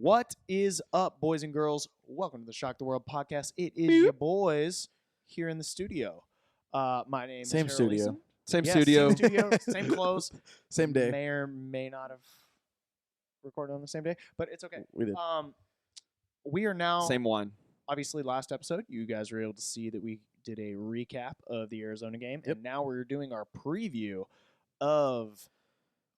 What is up, boys and girls? Welcome to the Shock the World podcast. It is your boys here in the studio. My name is Harold studio. Eason. Same Yes, studio. Same studio, same clothes. Same day. May or may not have recorded on the same day, but it's okay. We did. We are now, Same one. obviously, last episode, you guys were able to see that we did a recap of the Arizona game, Yep. and now we're doing our preview of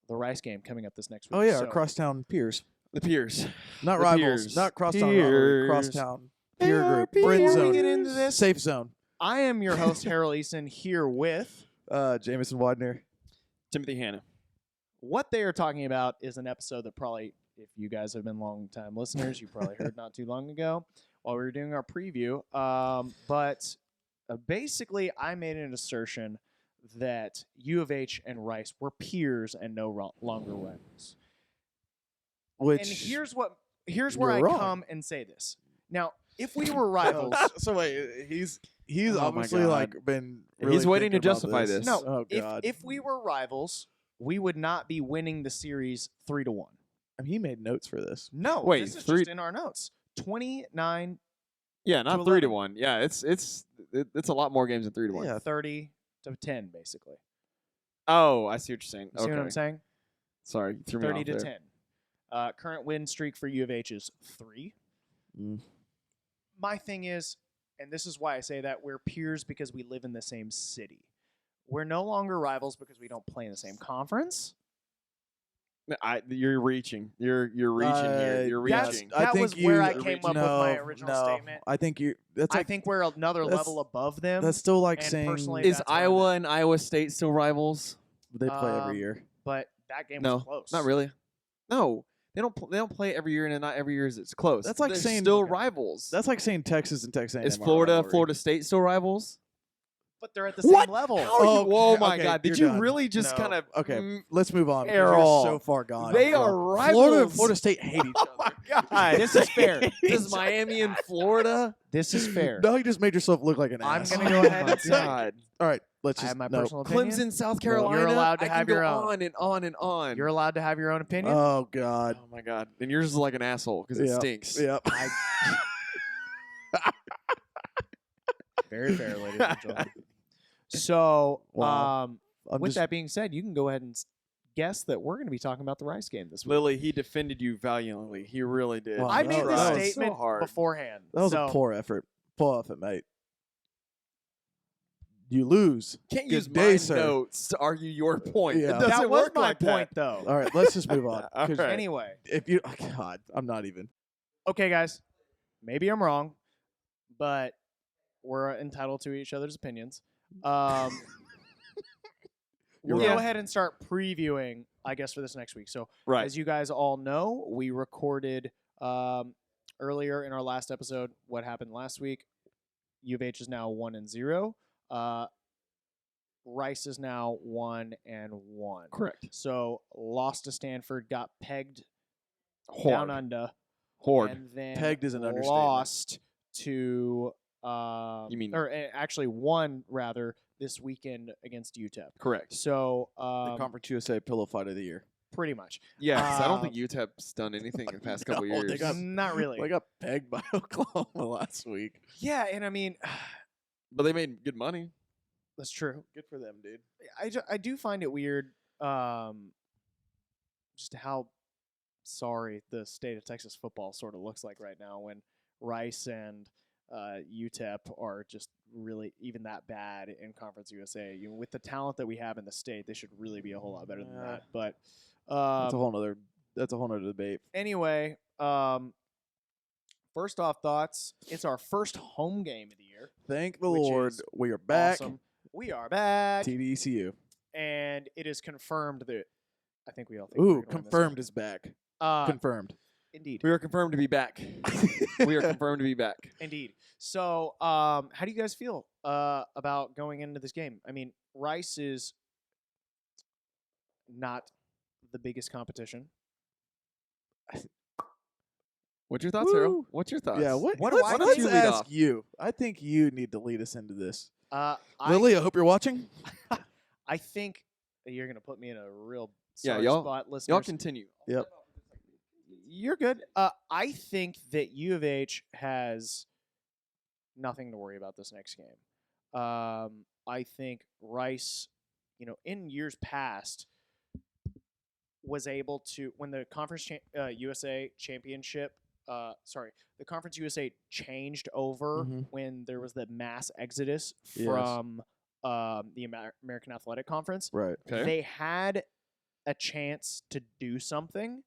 the Rice game coming up this next week. Oh yeah, So- our crosstown peers, The peers. not The rivals, peers. not crosstown Peers. rivalry, crosstown peer group, Before friend we zone, get into this, safe zone. I am your host, Harold Eason, here with... Jameson Widener. Timothy Hanna. What they are talking about is an episode that probably, if you guys have been long-time listeners, you probably heard not too long ago while we were doing our preview. But basically, I made an assertion that U of H and Rice were peers and no longer rivals. Which And here's where You're I wrong. come and say this. Now, if we were rivals, so wait, he's Oh my obviously God. like been. Really He's waiting to thinking about justify this. no, Oh god, if we were rivals, we would not be winning the series 3-1. I mean, he made notes for this. No, Wait, this is three- just in our notes. 29 Yeah, not To 3 to 11. 1. Yeah, it's a lot more games than 3 to 1. Yeah, 30 to 10, basically. Oh, I see what you're saying. You see okay. what I'm saying? Sorry, you threw me 30 off to there. 10. Current win streak for U of H is 3. Mm. My thing is, and this is why I say that, we're peers because we live in the same city. We're no longer rivals because we don't play in the same conference. You're reaching. You're reaching here. You're That's- reaching. I That think was where you- I came up with my original no, statement. I think you. That's I like, think we're another that's- level above them. that's still like and saying personally, Is that's where I'm Iowa at. and Iowa State still rivals? they play every Um, year. But that game No, was close. not really. No, they don't. They don't play every year, and not every year is it's close. That's like They're saying- still okay. rivals. That's like saying Texas and Texas A&M Is are a Florida rivalry. Florida State still rivals? But they're at the What? same level. How are you? Oh, Oh okay, my okay, God! Did you're you done. really just No. kind of? Okay, let's move on. because Errol. You're so far gone. They are Florida, rivals. Florida State hate each Oh other. my God! This is fair. Does Miami and Florida? This is fair. No, you just made yourself look like an I'm ass. gonna go ahead Oh my and say God! All right, let's I just have my no. personal opinion. Clemson, South No. Carolina. You're allowed to I can have go your own. on and on and on. You're allowed to have your own opinion. Oh God. Oh my God! And yours is like an asshole because it Yep. stinks. Yep. Very fair, ladies and gentlemen. So, Wow. I'm with just, that being said, you can go ahead and guess that we're going to be talking about the Rice game this week. Lily, he defended you valiantly. He really did. Wow. I that made was- this that was statement so hard. beforehand. that was so a poor effort. Poor effort, mate. You lose. Can't Good use day, my sir. notes to argue your point. Yeah. It doesn't that was work my like point, that. though. All right, let's just move on. All 'cause right. Anyway, If you, oh, God, I'm not even. okay, guys, maybe I'm wrong, but we're entitled to each other's opinions. We'll You're go right. ahead and start previewing, I guess, for this next week. So, Right. as you guys all know, we recorded earlier in our last episode what happened last week. U of H is now 1-0. Rice is now 1-1. Correct. So lost to Stanford, got pegged Horde. down under, Horde. and then Pegged is an understatement. lost to You mean- or actually won rather this weekend against UTEP. Correct. So The Conference USA Pillow Fight of the Year. pretty much. Yeah, 'cause I don't Uh, think UTEP's done anything in the past couple No, they years. got- Not really. They got pegged by Oklahoma last week. Yeah, and I mean, But they made good money. that's true. Good for them, dude. I do find it weird just how sorry the state of Texas football sort of looks like right now when Rice and UTEP are just really even that bad in Conference USA. With the talent that we have in the state, they should really be a whole lot better than Yeah. that. But That's a whole nother. That's a whole nother debate. anyway, first off, thoughts. It's our first home game of the year. Thank the Which Lord, is we are back. Awesome. We are back, TDECU. and it is confirmed that I think we all think we're Ooh, gonna win this confirmed is back. game. Confirmed. Indeed. We are confirmed to be back. We are confirmed to be back. Indeed. So, how do you guys feel about going into this game? I mean, Rice is not the biggest competition. What's your thoughts, Woo. Harold? What's your thoughts? Yeah, what? What do let's I let's think? ask Lead off. you. I think you need to lead us into this. I Lily, I hope you're watching. I think you're gonna put me in a real Yeah, sorry y'all- spot, listeners. Y'all continue. Yep. You're good. I think that U of H has nothing to worry about this next game. I think Rice, in years past, was able to when the Conference USA Championship. The Conference USA changed over Mhm. when there was the mass exodus Yes. from the American Athletic Conference. Right. Okay. They had a chance to do something,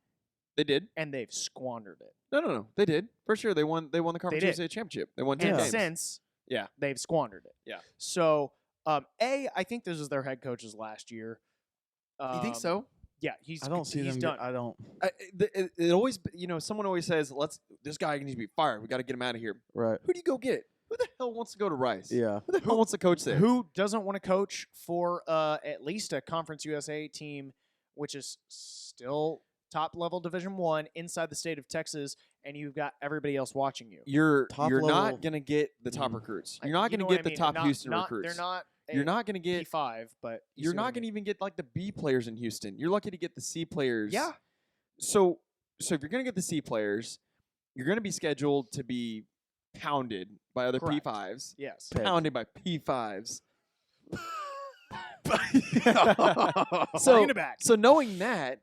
They did. and they've squandered it. No. They did. For sure. They won the Conference did. USA Championship. They won 10 And games. since Yeah. they've squandered it. Yeah. So, I think this is their head coach's last year. You think so? Yeah, he's. I don't see he's them. done. I don't. It always, someone always says, this guy needs to be fired. We got to get him out of here. Right. Who do you go get? Who the hell wants to go to Rice? Yeah. Who the hell wants to coach there? Who doesn't want to coach for at least a Conference USA team, which is still top level Division I inside the state of Texas, and you've got everybody else watching you. You're Top not level- going to get the top recruits. You're not You going to know get what I the mean? top Not- Houston not- recruits. They're not. You're not going to get. P5, but You're not going to even get like the B players in Houston. You're lucky to get the C players. Yeah. So if you're going to get the C players, you're going to be scheduled to be pounded by other Correct. P5s. Yes. Pegged. Pounded by P5s. So, So it back. So knowing that,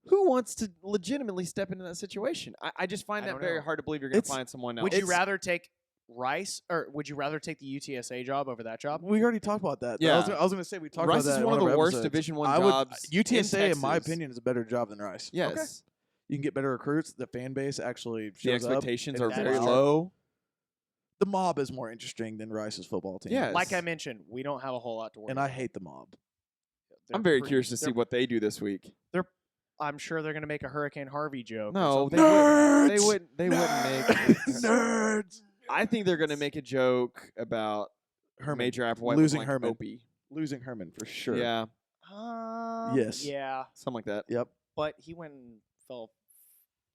who wants to legitimately step into that situation? I just find I that don't very know. hard to believe you're going to It's- find someone else. Would you rather take Rice, or would you rather take the UTSA job over that job? We already talked about that. Yeah. I was going to say we talked Rice about that. is in one of our the worst episodes. Division I I would- jobs. UTSA, in my Texas. opinion, is a better job than Rice. Yes. You can get better recruits. The fan base actually The shows up. expectations and are that very is- low. The mob is more interesting than Rice's football team. Yes. Like I mentioned, we don't have a whole lot to worry And about. I hate the mob. They're I'm very pretty- curious to see they're- what they do this week. I'm sure they're going to make a Hurricane Harvey joke. or No, something. they Nerds! wouldn't. They wouldn't make. Nerds. I think they're going to make a joke about Herman Major Applewhite losing like Herman. Opie. losing Herman for sure. Yeah, Yes. Yeah, something like that. Yep. but he went and fell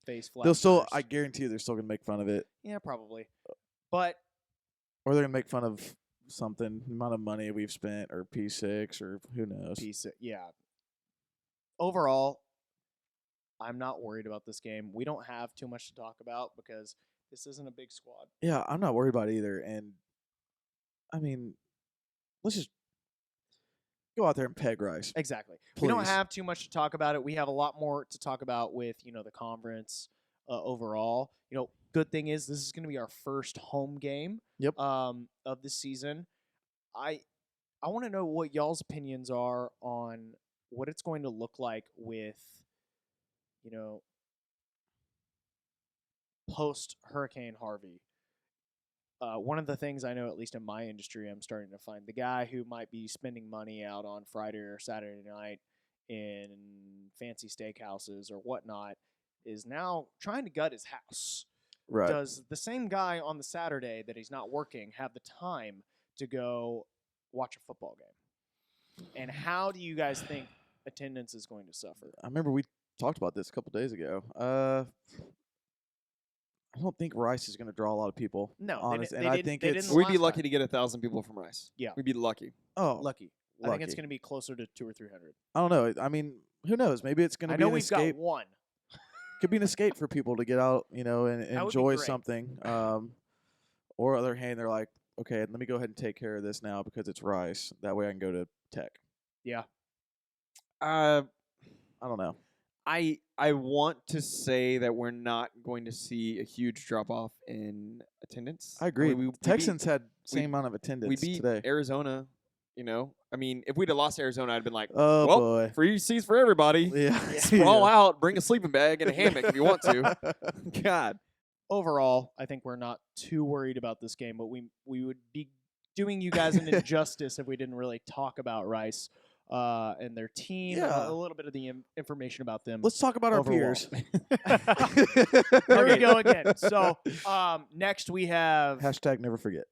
face flat. They'll still. first. I guarantee you, they're still gonna make fun of it, Yeah, probably. But or they're gonna make fun of something, the amount of money we've spent, or P6, or who knows. yeah. Overall, I'm not worried about this game. We don't have too much to talk about because this isn't a big squad. Yeah, I'm not worried about it either. And I mean, let's just go out there and peg Rice. Exactly. We don't Please. have too much to talk about it. We have a lot more to talk about with, the conference overall. Good thing is this is going to be our first home game Yep. of the season. I want to know what y'all's opinions are on what it's going to look like with, post Hurricane Harvey. One of the things I know, at least in my industry, I'm starting to find the guy who might be spending money out on Friday or Saturday night in fancy steakhouses or whatnot is now trying to gut his house. Right. Does the same guy on the Saturday that he's not working have the time to go watch a football game? And how do you guys think attendance is going to suffer? I remember we talked about this a couple days ago. I don't think Rice is going to draw a lot of people. No, they honest, di- and they I didn't- think they it's didn't We'd be last lucky time. to get 1,000 people from Rice. Yeah. We'd be lucky. Lucky. I think it's lucky. going to be closer to 200 or 300. I don't know. I mean, who knows? Maybe it's going I to be know an we've escape. got one. Could be an escape for people to get out, and That would be enjoy great. something. Or other hand, they're like, okay, let me go ahead and take care of this now because it's Rice. That way I can go to Tech. Yeah. I don't know. I want to say that we're not going to see a huge drop off in attendance. I agree. We Texans had we- same amount of attendance we beat today. Arizona. I mean, if we'd have lost Arizona, I'd been like, Oh well, boy. free seats for everybody. Yeah. Sprawl out, bring a sleeping bag and a hammock if you want to. God. Overall, I think we're not too worried about this game, but we would be doing you guys an injustice if we didn't really talk about Rice and their team, and Yeah. a little bit of the information about them. Let's talk about our overall. peers. There we go again. So next we have Hashtag never forget.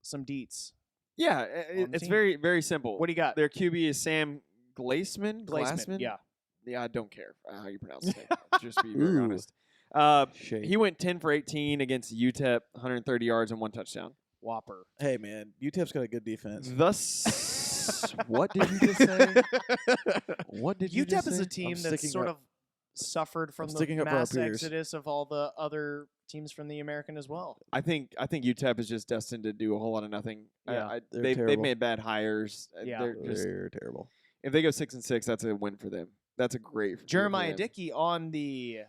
some deets. Yeah, On the it's team. very, very simple. What do you got? Their QB is Sam Glassman. Glassman. Yeah. Yeah, I don't care how you pronounce his name. Just to be very Ooh. honest. Shade. He went 10 for 18 against UTEP, 130 yards and 1 touchdown. Whopper. Hey man, UTEP's got a good defense. Thus, what did you just say? What did you just UTEP is say? a team I'm that's sticking sort up. of suffered from the sticking up for our mass peers. exodus of all the other teams from the American as well. I think UTEP is just destined to do a whole lot of nothing. Yeah. They've terrible. made bad hires. Yeah. They're terrible. If they go 6-6, that's a win for them. That's a great year for Jeremiah them. Dickey on the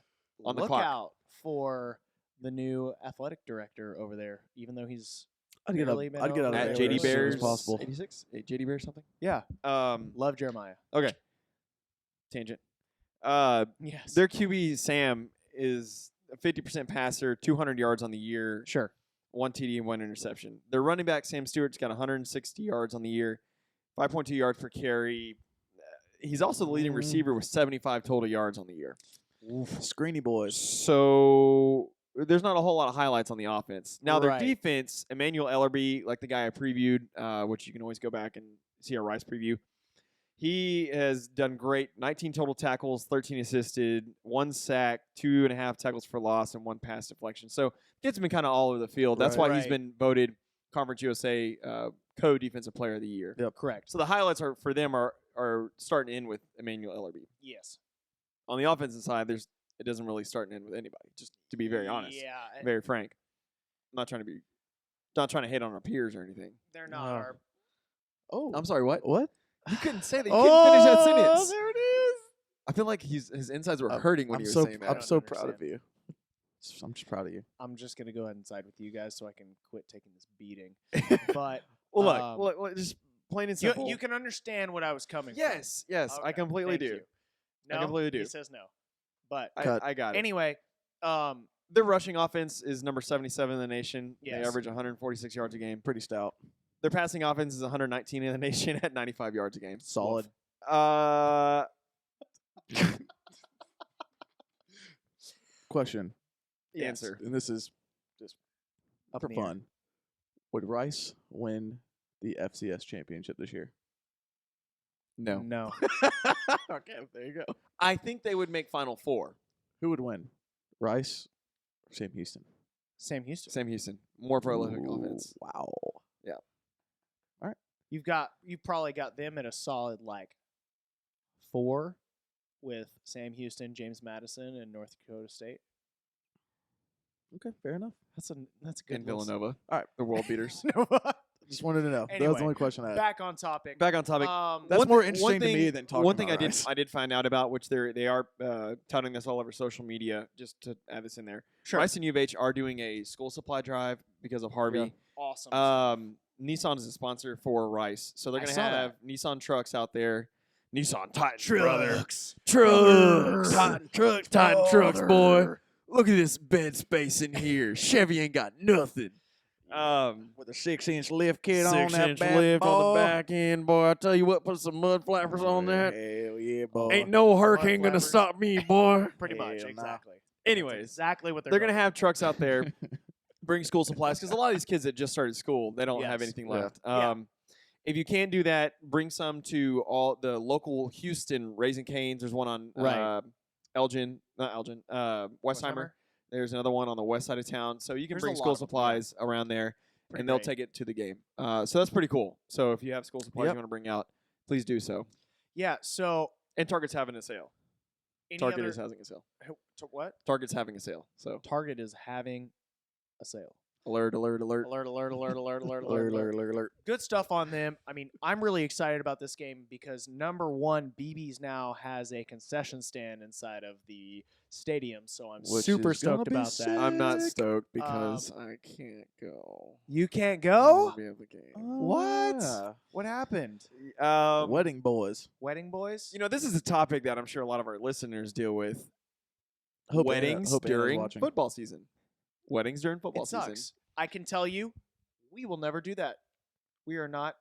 On the lookout clock. for the new athletic director over there, even though he's I'd get barely been out over of there At there JD as soon as Bears possible. 86? JD Bears something? yeah, Um, love Jeremiah. okay. Tangent. Yes, Their QB Sam is a 50% passer, 200 yards on the year, sure. 1 TD and 1 interception. Their running back Sam Stewart's got 160 yards on the year, 5.2 yards per carry. He's also the leading receiver with 75 total yards on the year. Screeny boys. So there's not a whole lot of highlights on the offense. Now their Right. defense, Emmanuel Ellerby, like the guy I previewed, which you can always go back and see our Rice preview. He has done great. 19 total tackles, 13 assisted, 1 sack, 2.5 tackles for loss, and 1 pass deflection. So gets been kind of all over the field. That's Right. why he's Right. been voted Conference USA co-defensive player of the year. Yep. Correct. So the highlights are for them are starting to end with Emmanuel Ellerby. Yes. On the offensive side, it doesn't really start and end with anybody. Just to be very honest, Yeah, very frank. I'm not trying to hate on our peers or anything. they're not No. our. Oh, I'm sorry, what? what? You couldn't say that. You couldn't finish that sentence. There it is. I feel like his insides were I'm- hurting when I'm you were so saying that. I'm don't so proud of understand. you. I'm just proud of you. I'm just gonna go ahead and side with you guys so I can quit taking this beating. But Well, look, just plain and simple. you can understand what I was coming. from. yes, I Okay, completely thank do. you. No, I completely do. He says no. But Cut. I got it. anyway, Their rushing offense is number 77 in the nation. Yes. They average 146 yards a game. Pretty stout. Their passing offense is 119 in the nation at 95 yards a game. Solid. Question. yes. Answer. And this is just Up for in the air. fun. Would Rice win the FCS championship this year? No. No. Okay, there you go. I think they would make Final Four. Who would win? Rice or Sam Houston? Sam Houston. Sam Houston. More prolific Ooh, offense. Wow. You've probably got them at a solid like 4 with Sam Houston, James Madison, and North Dakota State. Okay, fair enough. That's a good In list. Villanova. All right. The world beaters. Just wanted to know. That was Anyway, the only question I had. Back on topic. Back on topic. That's One more thing- interesting to me than talking One thing about I Rice. did find out about, which they are touting this all over social media, just to add this in there. Sure. Rice and U of H are doing a school supply drive because of Harvey. Awesome. Nissan is a sponsor for Rice, so they're I going to saw that. have Nissan trucks out there. Nissan Titan Trucks. Trucks. Titan trucks. Titan trucks, boy. Look at this bed space in here. Chevy ain't got nothing. With a 6-inch lift kit on that 6-inch bad lift on boy. the back end, boy. I tell you what, put some mud flappers on that. Hell yeah, boy. Ain't no hurricane gonna flappers. stop me, boy. Pretty much, Hell nah. exactly. That's Anyways, exactly what they're gonna going have trucks out there, bring school supplies because a lot of these kids that just started school, they don't have Yes. anything Yeah. left. Yeah. If you can't do that, bring some to all the local Houston Raising Cane's. There's one on Right. Westheimer. There's another one on the west side of town. So you can There's bring a lot school of them, yeah. supplies around there, Pretty and they'll great. take it to the game. So that's pretty cool. So if you have school supplies Yep. you want to bring out, please do so. Yeah. So And Target's having a sale. any Target other, is having a sale. what? Target's having a sale. So Target is having a sale. alert, alert, alert. Alert! Alert! Alert! Alert! Alert! Alert, Alert! alert, alert. Good stuff on them. I mean, I'm really excited about this game because number one, BB's now has a concession stand inside of the stadium, so I'm Which super is gonna stoked be about sick. that. I'm not Sick. stoked because I can't go. You can't I go? won't be at the game. What? Yeah. What happened? Wedding boys. Wedding boys? You know, this is a topic that I'm sure a lot of our listeners deal with. Hope Anna- Weddings hope Anna's during watching. football season. Weddings during football it sucks. season. I can tell you, we will never do that. We are not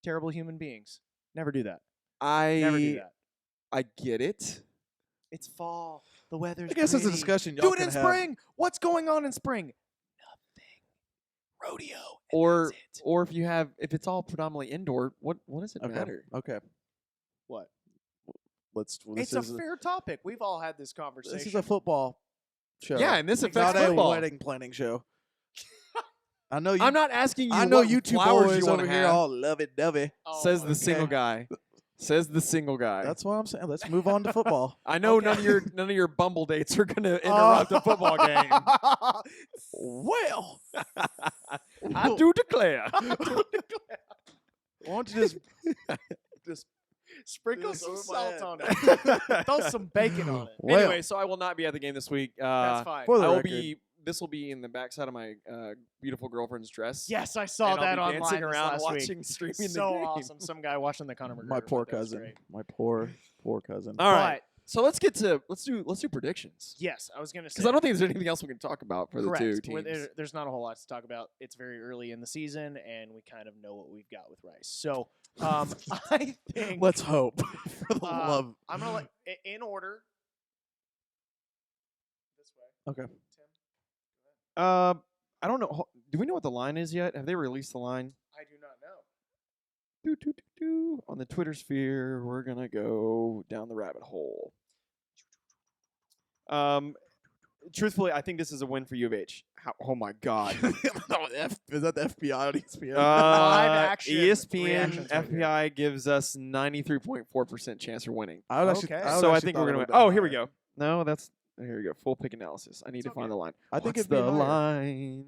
terrible human beings. Never do that. Never do that. I get it. It's fall. The weather's I guess it's a pretty. discussion y'all Do it can in have. spring. What's going on in spring? Nothing. Rodeo. and Or that's it. or if it's all predominantly indoor, what does it Okay. matter? Okay. What? This It's is a fair topic. We've all had this conversation. This is a football show. Yeah, and this Exactly. affects not football. a wedding planning show. I know you. I'm not asking you. I know what you two flowers boys you wanna over here have, all lovey-dovey. Oh, says the okay. single guy. Says the single guy. That's what I'm saying. Let's move on to football. I know Okay. none of your bumble dates are going to interrupt a football game. Well, I do declare. why don't you just Sprinkle This some over my salt head. on it. Throw some bacon on it. Well, Anyway, so I will not be at the game this week. That's fine. for the I will record, be. This will be in the backside of my beautiful girlfriend's dress. Yes, I saw and that I'll be online dancing this around last watching week. streaming So the game. awesome. Some guy watching the Conor McGregor. my poor fight. That was cousin. great. My poor cousin. All right. But, So let's do predictions. yes, I was going to say. Because I don't think there's anything else we can talk about for Correct. the two Where teams. there's not a whole lot to talk about. It's very early in the season, and we kind of know what we've got with Rice. So I think Let's hope. For the Uh, love. I'm going to in order. This way. Okay. Tim? I don't know. Do we know what the line is yet? Have they released the line? I do not know. On the Twitter sphere, we're gonna go down the rabbit hole. Truthfully, I think this is a win for U of H. Oh my God. Is that the FBI on ESPN? Live action ESPN reactions right here. FBI gives us 93.4% chance of winning. I would actually, Okay. I would So I actually think thought we're it gonna win. would've been Oh, here we higher. go. No, here we go. Full pick analysis. I need It's to find okay. the line. I think What's it'd be the higher. line?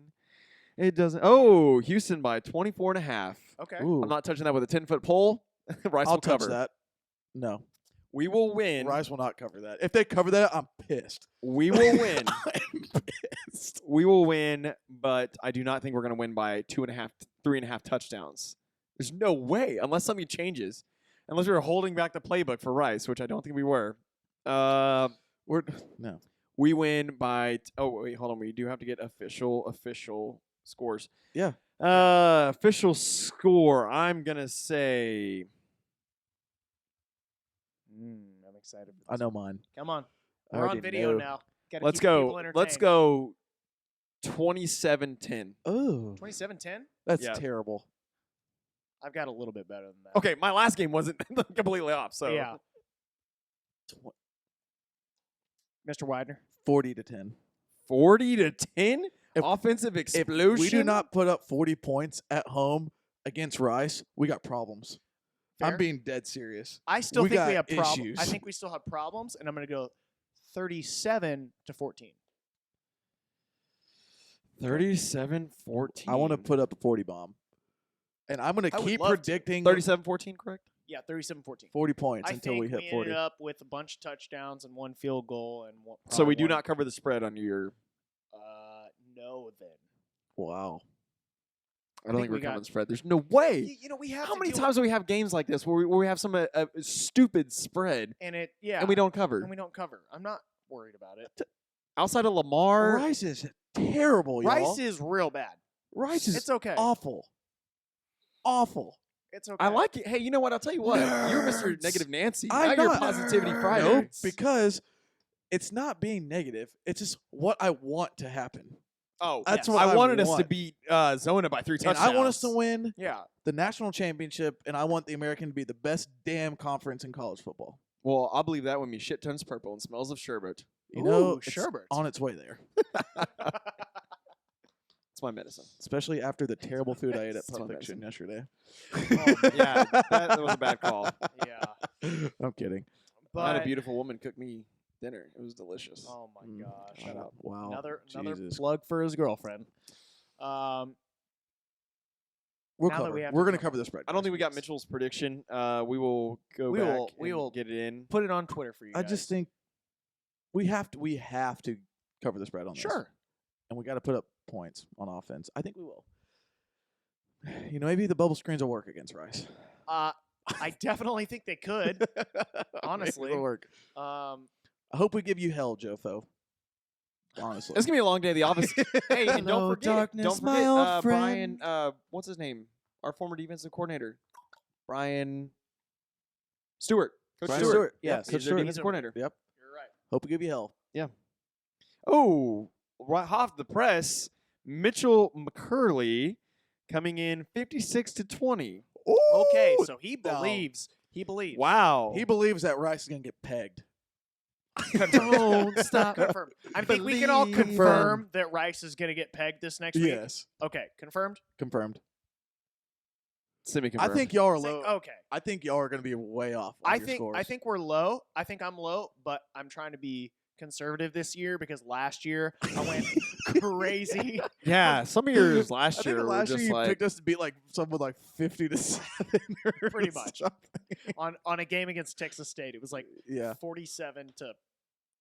It doesn't. Oh, Houston by 24.5. Okay. Ooh, I'm not touching that with a 10-foot pole. Rice I'll will touch cover. that. No, We will win. Rice will not cover that. If they cover that, I'm pissed. We will win. I'm pissed. We will win, but I do not think we're going to win by 2.5, 3.5 touchdowns. There's no way, unless something changes. Unless we were holding back the playbook for Rice, which I don't think we were. We're no. We win by. Oh wait, hold on. We do have to get official scores. Yeah. Official score. I'm gonna say. I'm excited. For I this know one. mine. Come on. I We're on already video know. now. Gotta Let's keep the people go. entertained. Let's go. 27-10. Oh, 27-10? that's Yeah. terrible. I've got a little bit better than that. Okay, my last game wasn't completely off. So Yeah. Mr. Widener. 40-10. 40-10. If- Offensive If explosion. we do not put up 40 points at home against Rice, we got problems. Fair. I'm being dead serious. I still we think we got have problems. I issues. think we still have problems, and I'm going to go 37-14. 37-14. I want to put up a 40 bomb. And I'm going to I would keep love to. predicting 37-14, correct? Yeah, 37-14. 40 points I until think we hit 40. ended up with a bunch of touchdowns and one field goal and one. So we do probably not cover the spread on your. No, then. Wow. I don't think think we we're covering got- the spread. There's no way. You know, we have How to many deal times do we have games like this where we have some stupid spread and it yeah, and we don't cover? and we don't cover. I'm not worried about it. Outside of Lamar, Rice is terrible, y'all. Rice is real bad. Rice is It's okay. awful. Awful. It's okay. I like it. Hey, you know what? I'll tell you what. You're Mr. Nerds. Negative Nancy. I'm Now you're not. Positivity Friday. No, because it's not being negative. It's just what I want to happen. Oh, That's yes. what I wanted us to want. beat Zona by 3 And touchdowns. I want us to win Yeah. the national championship, and I want the American to be the best damn conference in college football. Well, I'll believe that when me shit turns purple and smells of sherbet. You know, Ooh, it's sherbet. on its way there. It's my medicine. Especially after the terrible food I ate at It's Pulp my Fiction yesterday. Yeah, that was a bad call. Yeah. I'm kidding. I had a But beautiful woman cook me dinner. It was delicious. oh my Mm. gosh. Shut up. Wow. Another Jesus. plug for his girlfriend. We'll now that cover. we have We're to going to cover. cover the spread. I don't think we got guys. Mitchell's prediction. We will go We back will- we and will get it in. Put it on Twitter for you I guys. just think we have to cover the spread on this. Sure. And we got to put up points on offense. I think we will. You know, maybe the bubble screens will work against Rice. I definitely think they could. Maybe Honestly. it'll work. I hope we give you hell, Jofo. Honestly. It's gonna be a long day at the office. Hey, and Hello, don't forget, darkness, my old Brian. friend. What's his name? Our former defensive coordinator, Brian Stewart. Coach Brian Stewart. Stewart. Yeah, He's Coach their Stewart. defensive coordinator. Yep. You're right. Hope we give you hell. Oh, right off the press, Mitchell McCurley coming in 56-20. Okay, so he no. believes. He believes. Wow. He believes that Rice is going to get pegged. Don't stop. Confirm. I think we can all Believe. confirm that Rice is going to get pegged this next week. Yes. Okay, confirmed. Confirmed. Semi-confirmed. I think y'all are Say- low. okay. I think y'all are going to be way off on your scores. I think we're low. I think I'm low, but I'm trying to be conservative this year because last year I went crazy. Yeah, some of yours I last think year were last just year you like picked us to beat like someone like 50-7 or Pretty much. something. on a game against Texas State. It was like Yeah. 47-3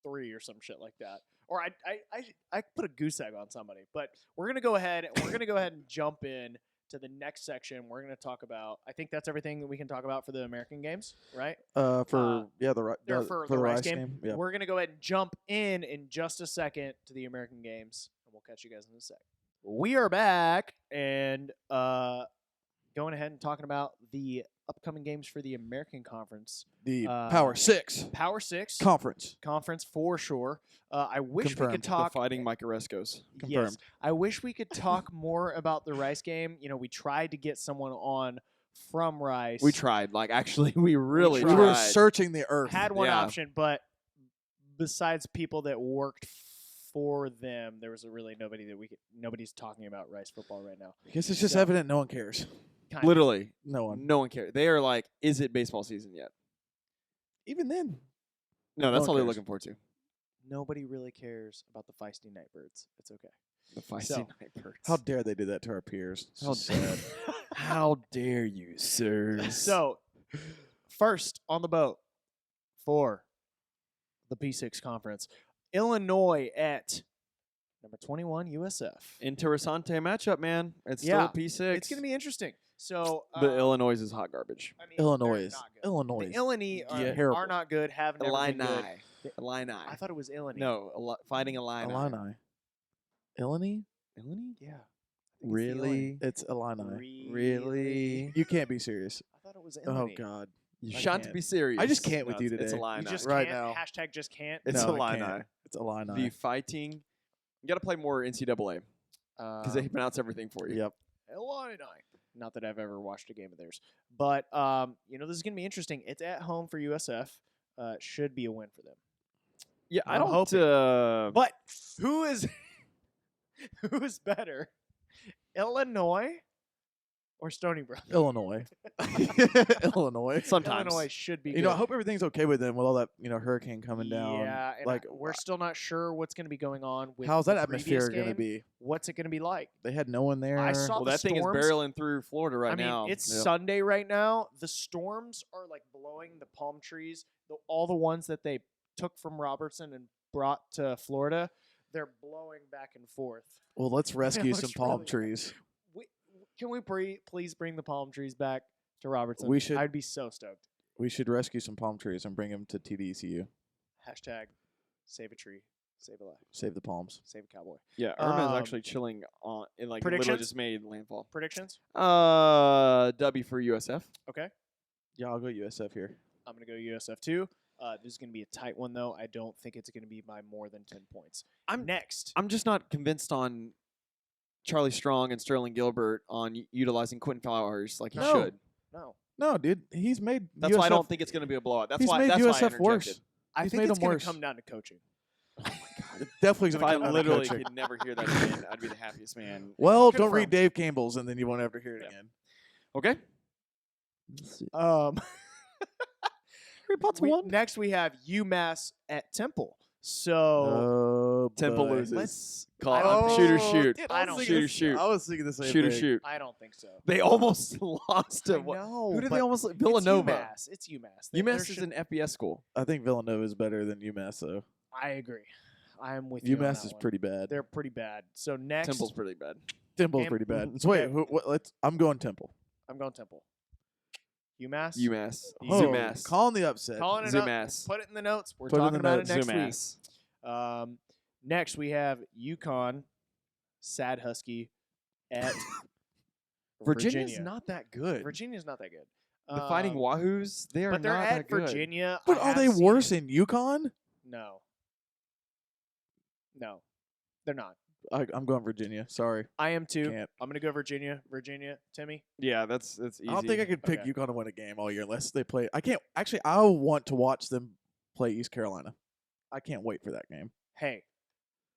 or some shit like that. Or I put a goose egg on somebody. But we're gonna go ahead and jump in to the next section. We're gonna talk about. I think that's everything that we can talk about for the American games, right? For or the Rice game. Yeah. We're gonna go ahead and jump in just a second to the American games, and we'll catch you guys in a sec. We are back and going ahead and talking about the upcoming games for the American Conference. The Power 6 Power 6 conference for sure. I wish we Confirmed. could the talk. Fighting Mike Orescos. Yes, confirmed. I wish we could talk more about the Rice game. You know, we tried to get someone on from Rice. We tried. Like, actually, we really We tried. were searching the earth. had one Yeah. option, but besides people that worked for them, there was really nobody that nobody's talking about Rice football right now. I guess it's just So- evident no one cares. Kind of. Literally, No one. no one cares. They are like, is it baseball season yet? Even then. No, that's one all they're cares. looking forward to. Nobody really cares about the feisty Nightbirds. It's okay. The feisty So- Nightbirds. How dare they do that to our peers? It's How just sad. How dare you, sirs? So, first on the boat for the P6 conference, Illinois at number 21 USF. Interessante matchup, man. It's Yeah, still P6. It's going to be interesting. So, But Illinois is hot garbage. I mean, Illinois they're is not good. Illinois. The is- Illini Yeah. Terrible. are not good. Have never been good. Illini. Illini. I thought it was Illini. No, fighting Illini. Illini. Illini? Illini? Yeah. Really? It's Illini. Really? You can't be serious. I thought it was Oh Illini. God. You I shan't can't. be serious. I just can't No, with you It's today. Illini. You just Right can't. now. Hashtag just can't. It's No, I Illini. can't. It's Illini. The fighting. You got to play more NCAA because they pronounce everything for you. Yep. Illini. Not that I've ever watched a game of theirs, but you know, this is gonna be interesting. It's at home for USF. Should be a win for them. Yeah, I I'm don't. hoping. But who is better, Illinois or Stony Brook? Illinois. Illinois. Sometimes. Illinois should be. You know, I good. hope everything's okay with them with all that, hurricane coming down. Yeah, and like, we're still not sure what's going to be going on with. how's that the previous atmosphere going to game. be? What's it going to be like? They had no one there. I saw Well, the that thing is storms. barreling through Florida right I mean, now. it's Yep. Sunday right now. The storms are like blowing the palm trees. All the ones that they took from Robertson and brought to Florida, they're blowing back and forth. Well, let's rescue some looks palm really- trees. Can we please bring the palm trees back to Robertson? We should- I'd be so stoked. We should rescue some palm trees and bring them to TDECU. Hashtag save a tree, save a life, Save the palms. save a cowboy. Yeah, Irma's Um, actually chilling on. It like literally predictions? just made landfall. Predictions? W for USF. Okay. Yeah, I'll go USF here. I'm going to go USF too. This is going to be a tight one, though. I don't think it's going to be by more than 10 points. Next. I'm just not convinced on Charlie Strong and Sterling Gilbert on utilizing Quentin Flowers like he No. should. No. No, dude, he's made. That's USF, why I don't think it's going to be a blowout. That's he's why. made That's USF why I worse. interjected. I He's think made it's them going worse. to come down to coaching. It definitely is If going I to come down to literally coaching. could never hear that again, I'd be the happiest man. Well, don't Confirmed. read Dave Campbell's, and then you won't ever hear it Yeah. again. Okay. Next, we have UMass at Temple. So Oh, Temple boy. loses. let's. Call I don't- shoot or shoot. Dude, I was don't thinking shoot or this- shoot. I was thinking the same Shoot or thing. shoot. I don't think so. They almost lost I to what? know, Who did but they almost? it's Villanova. UMass. It's UMass. There UMass is should- an FBS school. I think Villanova is better than UMass, though. I agree. I am with you. on UMass that is one. pretty bad. They're pretty bad. So next, Temple's pretty bad. Temple's Am- pretty bad. mhm, So wait, okay. let's. I'm going Temple. I'm going Temple. UMass. UMass. Oh, Zoomass. calling the upset. Calling it up. Zoomass. Put it in the notes. We're Put it in talking the about notes. it next Zoomass. week. Next, we have UConn, Sad Husky, at Virginia's Virginia. not that good. Virginia's not that good. The Fighting Wahoos, they are but they're not at that good. Virginia. But I are have they seen worse it. in UConn? No. No, they're not. I'm going Virginia. Sorry, I am too. can't. I'm gonna go Virginia. Virginia, Timmy. Yeah, that's easy. I don't think I could pick Okay. UConn to win a game all year unless they play. I can't actually. I want to watch them play East Carolina. I can't wait for that game. Hey,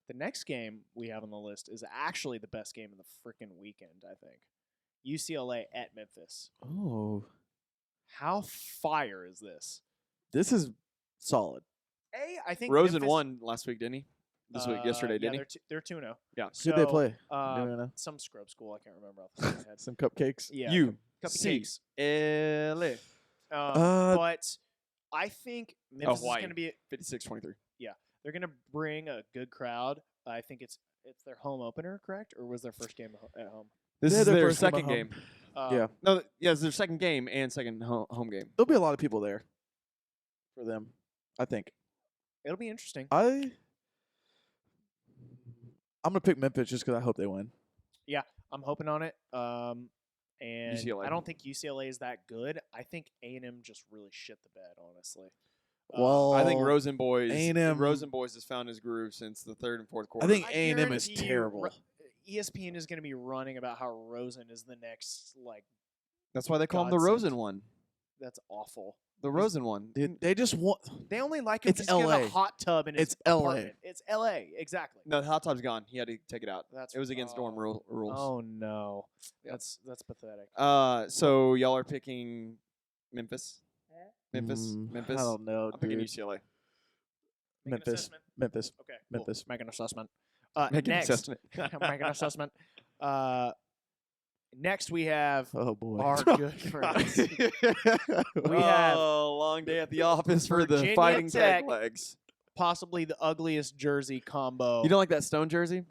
the next game we have on the list is actually the best game of the freaking weekend. I think UCLA at Memphis. Oh, How fire is this? this is solid. I think Rosen Memphis, won last week, didn't he? Yesterday, yeah, didn't he? they're 2-0. Yeah. Who'd they play? Um, know? some scrub school. I can't remember off the top of my head. Some cupcakes. Yeah, U cupcakes. LA. But I think Memphis is Hawaii. going to be. 56-23. They're going to bring a good crowd. I think it's their home opener, correct? Or was their first game at home? This Yeah, is their their first game at second home. game. Yeah. No, yeah, it's their second game and second home game. There'll be a lot of people there for them, I think. It'll be interesting. I'm gonna pick Memphis just because I hope they win. I'm hoping on it. And UCLA. I don't think UCLA is that good. I think A&M just really shit the bed, honestly. Well, I think Rosen Boys has found his groove since the third and fourth quarter. I think I A&M is guarantee you terrible. ESPN is going to be running about how Rosen is the next, that's why they call him the godsend. Rosen one. That's awful. The Rosen one. They just want. They only like him It's because he has LA. a hot tub in his It's LA. apartment. It's LA, exactly. No, the hot tub's gone. He had to take it out. That's It was against dorm rules. Oh no, Yep. that's pathetic. So y'all are picking Memphis. Memphis. I Memphis. don't know, I'm picking dude. UCLA. Make an Memphis. assessment. Memphis. Okay, Memphis. Cool. Make an assessment. Make an Next, assessment. make an assessment. Next we have Oh boy. our good friends. We have long day at the office for the Virginia fighting Tech. tag legs. possibly the ugliest jersey combo. You don't like that Stone jersey?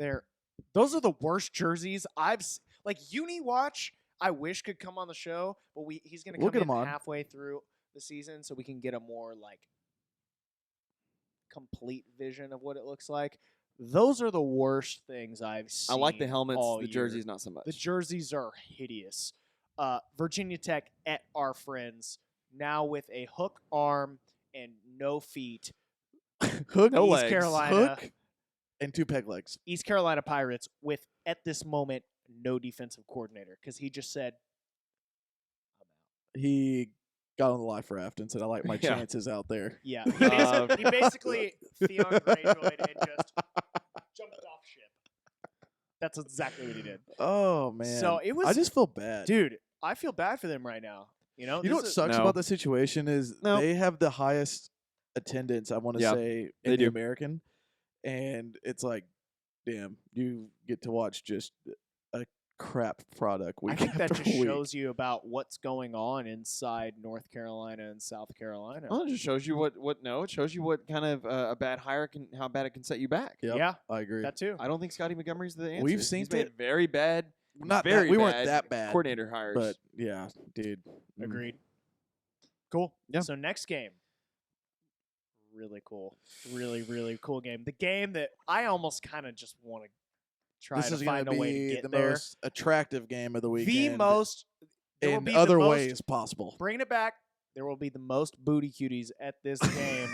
Those are the worst jerseys like Uni Watch. I wish could come on the show, but he's gonna We'll come get him in on. halfway through the season so we can get a more complete vision of what it looks like. Those are the worst things I've seen. I like the helmets. all The year. jerseys, not so much. The jerseys are hideous. Virginia Tech at our friends now with a hook arm and no feet. Hook, No East legs. Carolina, Hook, and 2 peg legs. East Carolina Pirates with at this moment no defensive coordinator because he just said, He got on the life raft and said, "I like my Yeah. chances out there." "Yeah." He basically Theon Greyjoy and just jumped off ship. That's exactly what he did. Oh man. So it was. I just feel bad. Dude, I feel bad for them right now. You know You know what sucks No. about the situation is No. they have the highest attendance, I want to Yeah, say, they in the do. American. And it's like, damn, you get to watch just a crap product I week think that after just week. shows you about what's going on inside North Carolina and South Carolina. Well, it just shows you it shows you what kind of a bad hire how bad it can set you back. Yep, Yeah, I agree. that too. I don't think Scotty Montgomery's the answer. We've seen He's made it. very bad, Not very that, we weren't bad that bad, coordinator hires. but yeah, dude. Agreed. Cool. Yeah. So next game. Really cool. Really, really cool game. The game that I almost kind of just want to try This to is going find to a way be to get the there. most attractive game of the weekend. The most there will in be other the most, ways possible. Bringing it back, there will be the most booty cuties at this game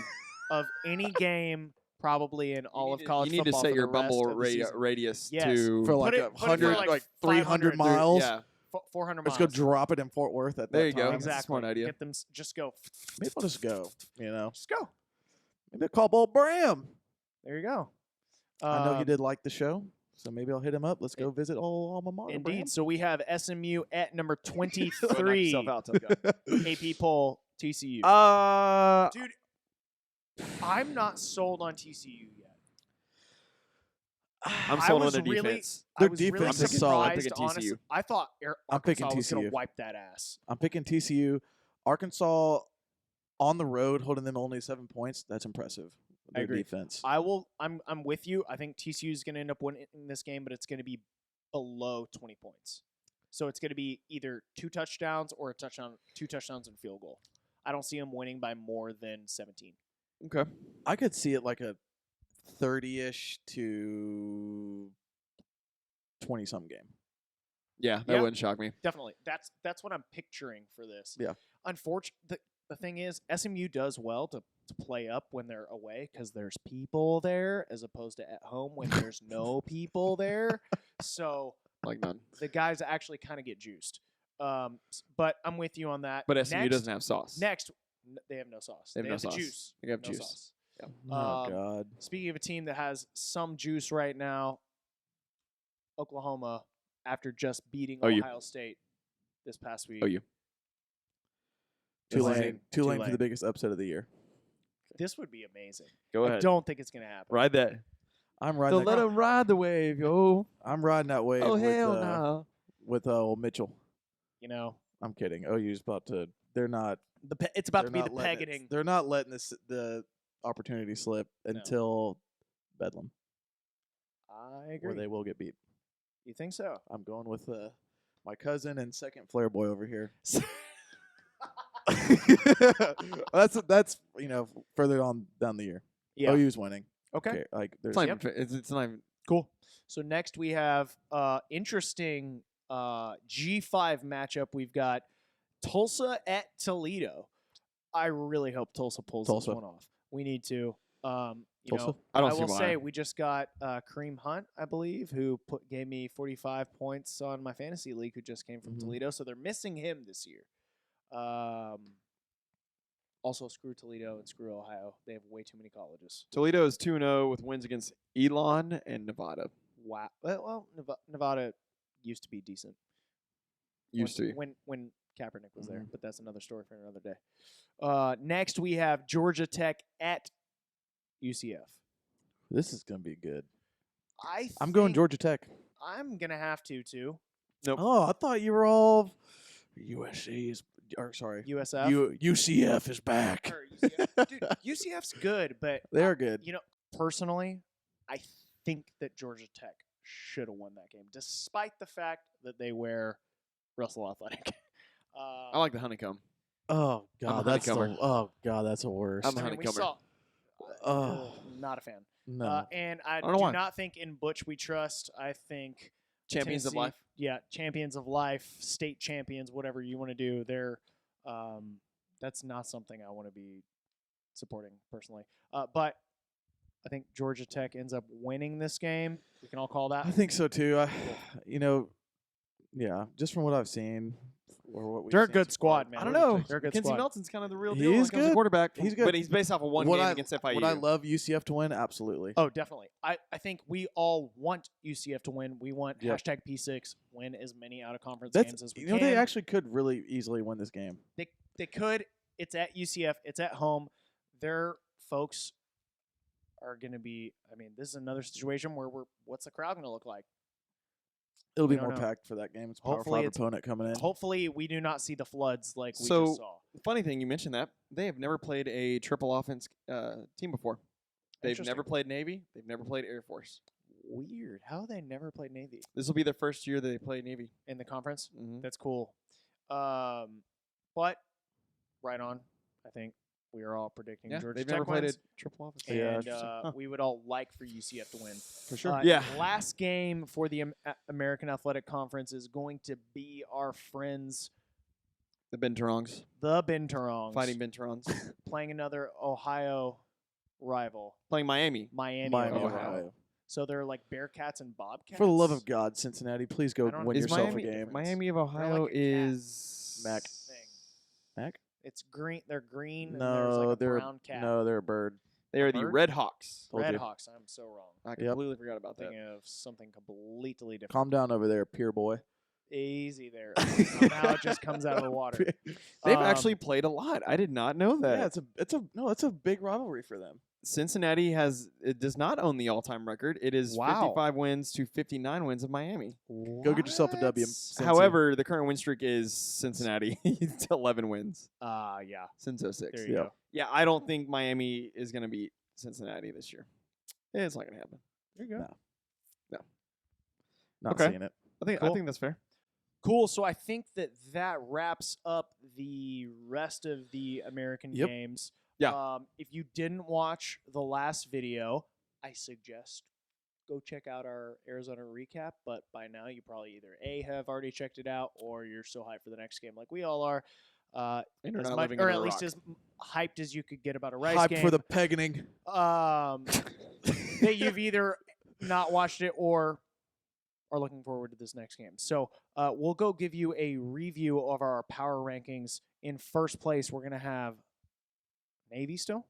of any game probably in all of college You need to football set for your the rest Bumble of the season. radius Yes. to For like Put it for 100, like like 300 500 miles. Yeah, 400 Let's miles. go drop it in Fort Worth at that There you go. time. That's a Exactly. smart idea. Get them. Just go. Maybe I'll just go, you know. Just go. Maybe I'll call Bull Bram. There you go. I know he did like the show, so maybe I'll hit him up. Let's go visit old alma mater. Indeed. So we have SMU at number Go knock 23. yourself out, tough guy. AP poll TCU. Dude, I'm not sold on TCU yet. I'm I sold on was their really- defense. I Their was really defense is solid. I'm surprised, picking honestly. TCU. I thought I'm picking Arkansas was going to TCU. wipe that ass. I'm picking TCU. Arkansas on the road, holding them only 7 points. That's impressive. Their agree. defense. I'm with you. I think TCU is going to end up winning this game, but it's going to be below 20 points. So it's going to be either 2 touchdowns or 2 touchdowns and field goal. I don't see them winning by more than 17. Okay. I could see it like a 30-ish to 20-some game. Yeah, that Yeah. wouldn't shock me. Definitely. That's what I'm picturing for this. Yeah. Unfortunately, the thing is, SMU does well to play up when they're away because there's people there as opposed to at home when there's no people there. So Like none. the guys actually kind of get juiced. But I'm with you on that. But SMU Next- doesn't have sauce. Next, they have no sauce. They have no the sauce. juice. They have No juice. sauce. Oh, Um, God. Speaking of a team that has some juice right now, Oklahoma, after just beating OU. Ohio State this past week. OU. Tulane for Tulane. the biggest upset of the year. This would be amazing. Go I ahead. don't think it's going to happen. Ride that. I'm riding. So let him ride the wave, yo. I'm riding that wave. Oh, with, hell no. With old Mitchell. You know, I'm kidding. OU's about to. They're not. it's about to they're be not the letting pegging. They're not letting the opportunity slip until Bedlam, I agree. where they will get beat. You think so? I'm going with my cousin and second Flair boy over here. That's further on down the year. Yeah. OU's winning. Okay. Like there's It's not even. It's not even. Cool. So next we have interesting G5 matchup. We've got Tulsa at Toledo. I really hope Tulsa pulls this one off. We need to. You Tulsa? know, I don't see will why. say we just got Kareem Hunt, I believe, who gave me 45 points on my fantasy league, who just came from Mhm. Toledo. So they're missing him this year. Also, screw Toledo and screw Ohio. They have way too many colleges. Toledo is 2-0 with wins against Elon and Nevada. Wow. Well, Nevada used to be decent. Used to be. When Kaepernick was there, Mhm. but that's another story for another day. Next, we have Georgia Tech at UCF. This is gonna be good. I'm going Georgia Tech. I'm gonna have to too. Oh, I thought you were all USC's. Or sorry, USF. UCF is back. Or UCF. Dude, UCF's good, but They're good. you know, personally, I think that Georgia Tech should have won that game, despite the fact that they wear Russell Athletic. I like the honeycomb. Oh I'm god, a that's honeycomber. that's the worst. I'm a we honeycomber. saw. Oh. Not a fan. No. And I don't know do why. not think in Butch we trust. I think Champions of Tennessee- life. Yeah, champions of life, state champions, whatever you want to do. They're that's not something I want to be supporting personally. But I think Georgia Tech ends up winning this game. We can all call that. I think so too. Yeah, just from what I've seen, or what we've They're a seen good so squad, far, man. I don't know. They're a good Mackenzie squad. Melton's kind of the real He deal. when is it comes to good. quarterback. He's good. But he's based off of one game against FIU. Would I love UCF to win? Absolutely. Oh, definitely. I think we all want UCF to win. We want Yep. hashtag P6, win as many out of conference That's games as we you know can. they actually could really easily win this game. They could. It's at UCF. It's at home. Their folks are going to be. I mean, this is another situation where what's the crowd going to look like? It'll We be don't more know. packed for that game. It's a Power Hopefully 5 it's- opponent coming in. Hopefully, we do not see the floods like we So- just saw. Funny thing, you mentioned that. They have never played a triple offense team before. They've Interesting. never played Navy. They've never played Air Force. Weird. How they never played Navy This will be their first year that they play Navy. in the conference? Mm-hmm. That's cool. But right on. I think we are all predicting Yeah, Georgia they've Tech never played a wins. triple offense. Yeah, And interesting. we would all like for UCF to win. For sure. Yeah. Last game for the American Athletic Conference is going to be our friends, The Binturongs. the Binturongs, Fighting Binturongs. playing another Ohio rival, Playing Miami. Miami, Miami, of Ohio. Ohio. So they're like Bearcats and Bobcats. For the love of God, Cincinnati, please go I don't- win Is yourself Miami, a game. Miami of They're Ohio like a cat is Mac. thing. Mac? It's green. They're green. and No, there's like a they're brown cat. no, they're a bird. They are the Bird? Red Hawks. Told Red you. Hawks. I'm so wrong. I Yep. completely forgot about that. Thinking of something completely different. Calm down over there, peer boy. Easy there. Somehow it just comes out of the water. They've Um, actually played a lot. I did not know that. Yeah, it's a big rivalry for them. Cincinnati does not own the all-time record. It is Wow. 55 wins to 59 wins of Miami. Go get yourself a W. What? Cincy. However, the current win streak is Cincinnati. It's 11 wins Yeah. since 06. There you Yeah. go. Yeah, I don't think Miami is going to beat Cincinnati this year. It's not going to happen. There you go. No. Not Okay. seeing it. I Cool. think that's fair. Cool. So I think that wraps up the rest of the American Yep. games. Yeah. If you didn't watch the last video, I suggest go check out our Arizona recap. But by now, you probably either A, have already checked it out, or you're so hyped for the next game like we all are. And you're As not much, living or under at a least rock. as hyped as you could get about a Rice Hype game. for the pegging. That you've either not watched it or are looking forward to this next game. So we'll go give you a review of our power rankings. In first place, we're going to have Navy still.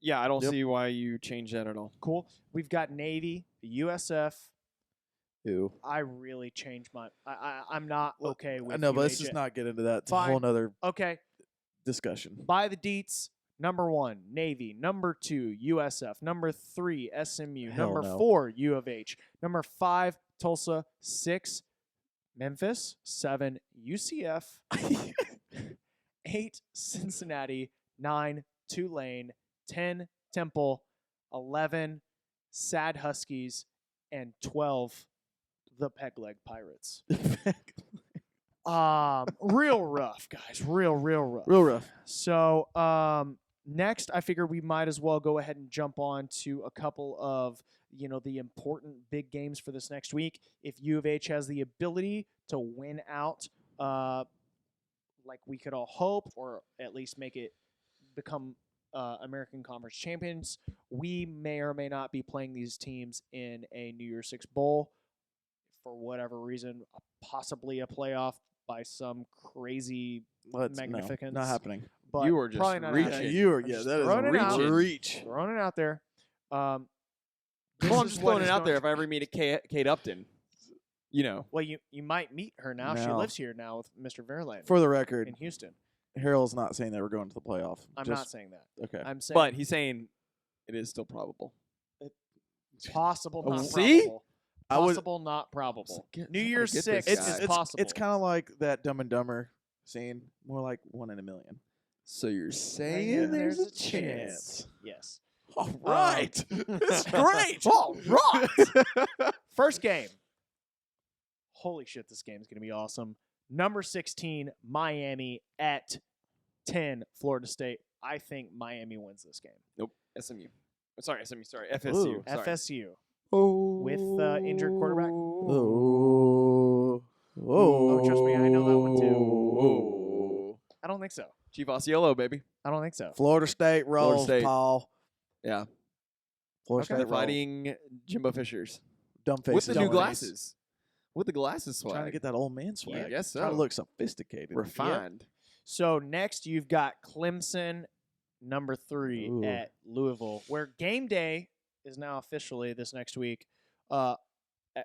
Yeah, I don't Yep. see why you change that at all. Cool. We've got Navy, the USF, Who? I really changed my. I'm not okay with. I know, but let's UH. just not get into that. It's a Fine. whole nother Okay, discussion. by the deets. Number 1, Navy. Number 2, USF. Number 3, SMU. Hell Number no. 4, U of H. Number 5, Tulsa. 6, Memphis. 7, UCF. 8, Cincinnati. 9, Tulane. 10, Temple. 11, Sad Huskies. And 12, the Peg Leg Pirates. Real rough, guys. Real rough. Real rough. So, next, I figure we might as well go ahead and jump on to a couple of, the important big games for this next week. If U of H has the ability to win out, like we could all hope, or at least make it become American Conference champions, we may or may not be playing these teams in a New Year's Six Bowl for whatever reason, possibly a playoff by some crazy magnificence. Not happening. But You are just probably not reaching. happening. You are. I'm Yeah, just that is throwing it out. reach. Throwing it out there. Well, This I'm is just what throwing is it out going there. to- If I ever meet a Kate Upton, Well, you might meet her now. She No. lives here now with Mr. Verlander For the record, in Houston. Harold's not saying that we're going to the playoff. I'm Just- not saying that. Okay. I'm saying but he's saying it is still probable. possible, not See? probable. I would- Possible, not probable. New somebody Year's get 6 this is guy. possible. It's kind of like that Dumb and Dumber scene. More like 1 in a million. So you're Saying saying there's a chance. Yes. All right. That's great. All right. First game. Holy shit, this game is going to be awesome. Number 16, Miami at 10, Florida State. I think Miami wins this game. Nope. SMU. Sorry, SMU. Sorry, FSU. Ooh. Sorry. FSU. Oh. With, injured quarterback? Oh. Oh, trust me, I know that one too. Oh. I don't think so. Chief Osceola, baby. I don't think so. Florida State rolls, State. Paul. Yeah. Florida Okay. State They're rolls. fighting Jimbo Fishers. Dumb With faces. the new on. glasses. With the glasses swag. Trying to get that old man swag. I guess so. Trying to look sophisticated. refined. So next you've got Clemson, number 3 Ooh. at Louisville, where game day is now officially this next week,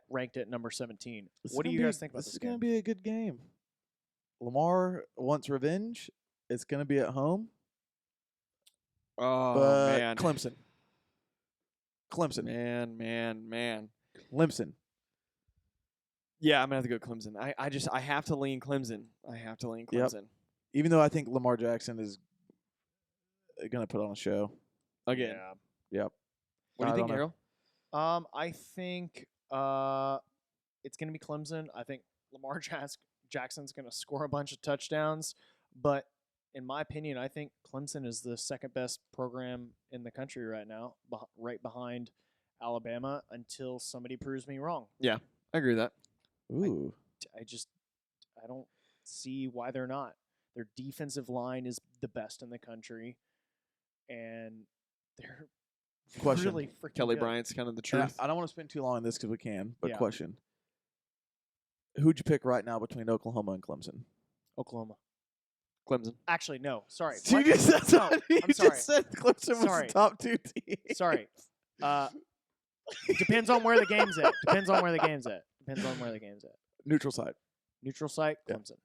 ranked at number 17. What do you guys think about this? this Is going to game? be a good game. Lamar wants revenge. It's going to be at home. Oh, but man. Clemson. Clemson. Man. Clemson. Yeah, I'm going to have to go Clemson. I have to lean Clemson. I have to lean Yep. Clemson. Even though I think Lamar Jackson is going to put on a show. Again. Yep. What do you I think, don't know. Harold? I think it's going to be Clemson. I think Lamar Jackson's going to score a bunch of touchdowns, but in my opinion, I think Clemson is the second best program in the country right now, right behind Alabama, until somebody proves me wrong. I agree with that. Ooh. I don't see why they're not. Their defensive line is the best in the country, and they're Question. really freaking Kelly good. Bryant's kind of the And truth. I don't want to spend too long on this because we can, but Yeah. question. Who'd you pick right now between Oklahoma and Clemson? Oklahoma. Clemson. Actually, no. Sorry. You What? just, that's No, what you I'm sorry. just said Clemson was Sorry. the top 2 teams. Sorry. Depends on where the game's at. Depends on where the game's at. Neutral site. Neutral site, Yeah. Clemson.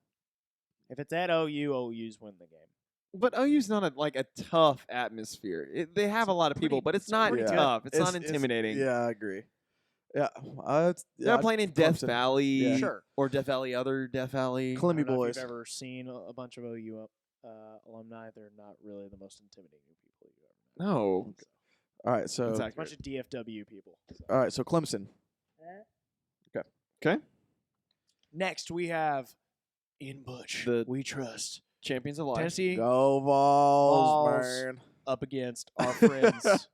If it's at OU, OU's win the game. But OU's not a tough atmosphere. They have a lot of people, pretty- but it's it's not pretty tough. It's not intimidating. Yeah, I agree. Yeah. They're not playing in Death Clemson. Valley Yeah. Sure. or Death Valley, other Death Valley. I Clemmy don't know boys. if you've ever seen a bunch of OU alumni. They're not really the most intimidating people you ever met. No. All right, so That's A accurate. bunch of DFW people. all right, so Clemson. Okay. Next, we have in Butch. The- We trust Champions of Life. Tennessee Go Vols, Balls. man. up against our friends.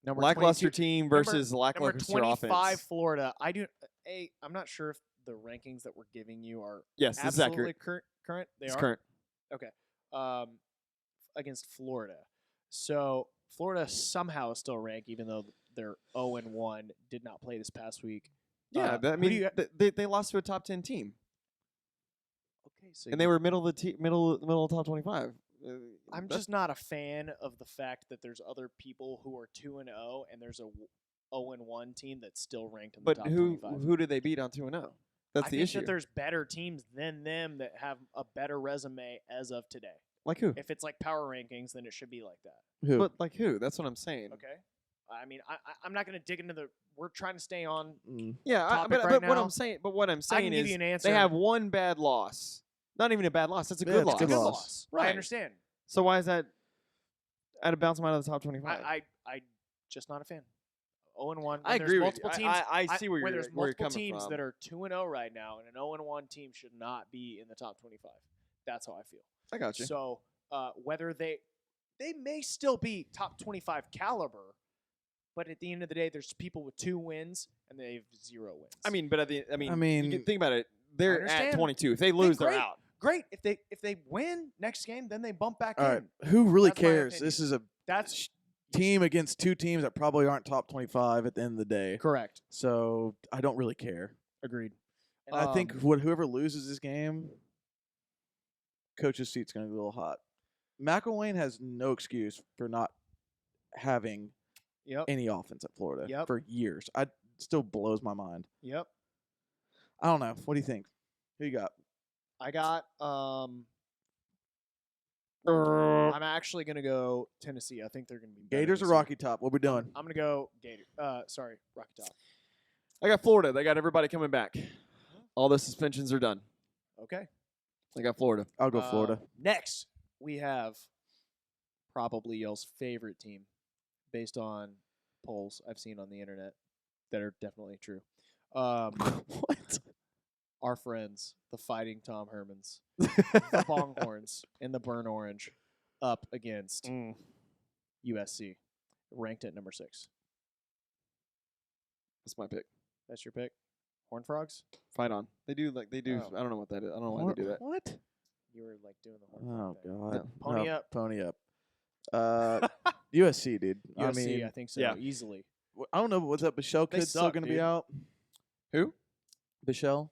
Number Lackluster 22 team number- versus Number lackluster 25, offense. Florida. I'm not sure if the rankings that we're giving you are Yes, this is absolutely accurate. current. They It's are current. against Florida. So Florida somehow is still ranked, even though they're 0-1. Did not play this past week. Yeah, I who do mean, you- they lost to a top 10 team, Okay, so and they were middle of the middle of the top 25. I'm That's- just not a fan of the fact that there's other people who are 2-0, and there's 0-1 team that's still ranked in the But top who 25. did they beat on 2-0? That's I the think issue. that there's better teams than them that have a better resume as of today. Like who? If it's like power rankings, then it should be like that. Who? But like who? That's what I'm saying. Okay. I mean, I'm not going to dig into the. We're trying to stay on. Yeah, topic but right what now. I'm saying, what I'm I saying can give is you an answer. they have one bad loss. Not even a bad loss. That's a Yeah, good it's a loss. good Good loss. loss. Right. I understand. So why is that? I'd have bounced them out of the top 25. I just not a fan. 0-1. I agree with you. multiple teams. I see where there's you're multiple coming teams from. that are 2-0 right now, and an 0-1 team should not be in the top 25. That's how I feel. I got you. So whether they may still be top 25 caliber, but at the end of the day, there's people with 2 wins and they have 0 wins. I mean, but you can think about it. I They're understand. at 22. If they lose, they're great. out. Great. If they win next game, then they bump back All in. right. Who really That's my cares? opinion. This is a That's team against 2 teams that probably aren't top 25 at the end of the day. correct. So I don't really care. Agreed. And I think whoever loses this game, coach's seat's going to be a little hot. McElwain has no excuse for not having Yep. any offense at Florida Yep. for years. It still blows my mind. Yep. I don't know. What do you think? Who you got? I got I'm actually gonna go Tennessee. I think they're gonna be better Gators this or year. Rocky Top? What we doing? I'm gonna go Gator. Sorry, Rocky Top. I got Florida. They got everybody coming back. All the suspensions are done. Okay. I got Florida. I'll go Florida. Next, we have probably y'all's favorite team, based on polls I've seen on the internet that are definitely true. What? Our friends, the Fighting Tom Hermans, the Longhorns in the Burn Orange, up against USC, ranked at number 6. That's my pick. That's your pick. Horned Frogs? Fight on. They do. Oh. I don't know what that is. I don't know why they do that. What? You were like doing the Horned Oh Frog thing. God. Pony No, up. Pony up. USC, dude. I USC, mean, I think so. yeah. Easily. I don't know what's up. Bichelle They kid's still suck, going to be dude. out. Who? Bichelle,